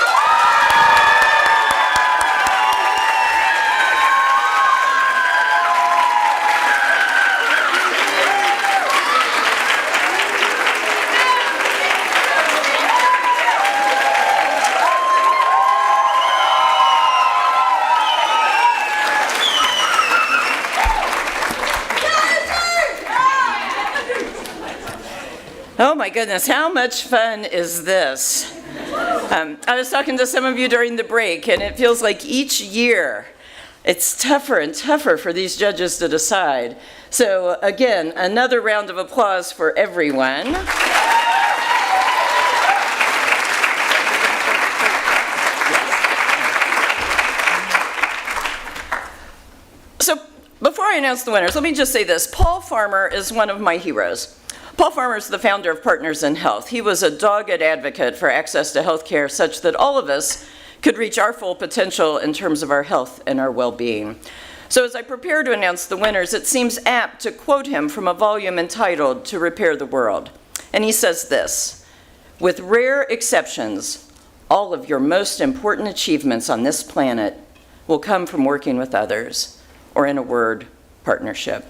Oh my goodness, how much fun is this? I was talking to some of you during the break, and it feels like each year it's tougher and tougher for these judges to decide. So again, another round of applause for everyone. So before I announce the winners, let me just say this. Paul Farmer is one of my heroes. Paul Farmer is the founder of Partners in Health. He was a dogged advocate for access to health care such that all of us could reach our full potential in terms of our health and our well-being. So as I prepare to announce the winners, it seems apt to quote him from a volume entitled To Repair the World. And he says this, "With rare exceptions, all of your most important achievements on this planet will come from working with others, or in a word, partnership."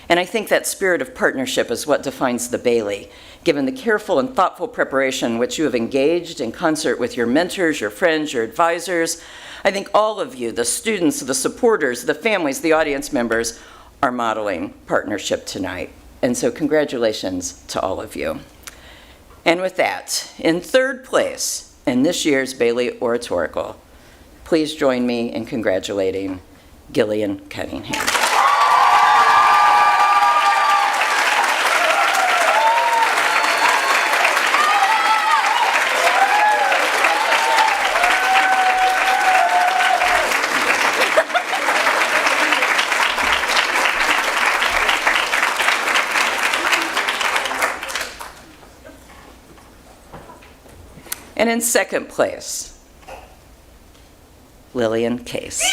And I think that spirit of partnership is what defines the Bailey, given the careful and thoughtful preparation which you have engaged in concert with your mentors, your friends, your advisors. I think all of you, the students, the supporters, the families, the audience members, are modeling partnership tonight. And so congratulations to all of you. And with that, in third place in this year's Bailey Oratorical, please join me in congratulating Gillian Cunningham. And in second place, Lillian Case.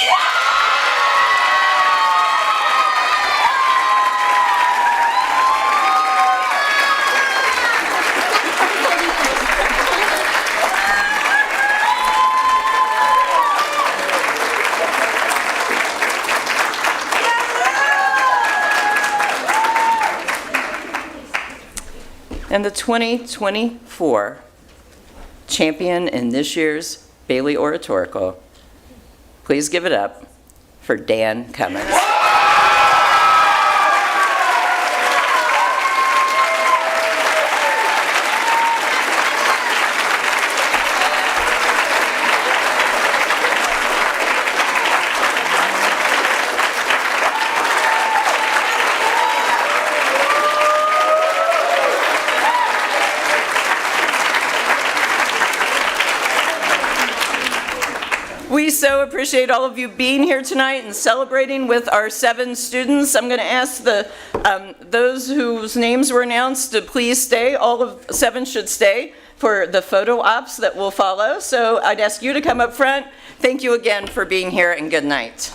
And the 2024 champion in this year's Bailey Oratorical, please give it up for Dan Cummins. We so appreciate all of you being here tonight and celebrating with our 7 students. I'm going to ask those whose names were announced to please stay. All of 7 should stay for the photo ops that will follow. So I'd ask you to come up front. Thank you again for being here, and good night.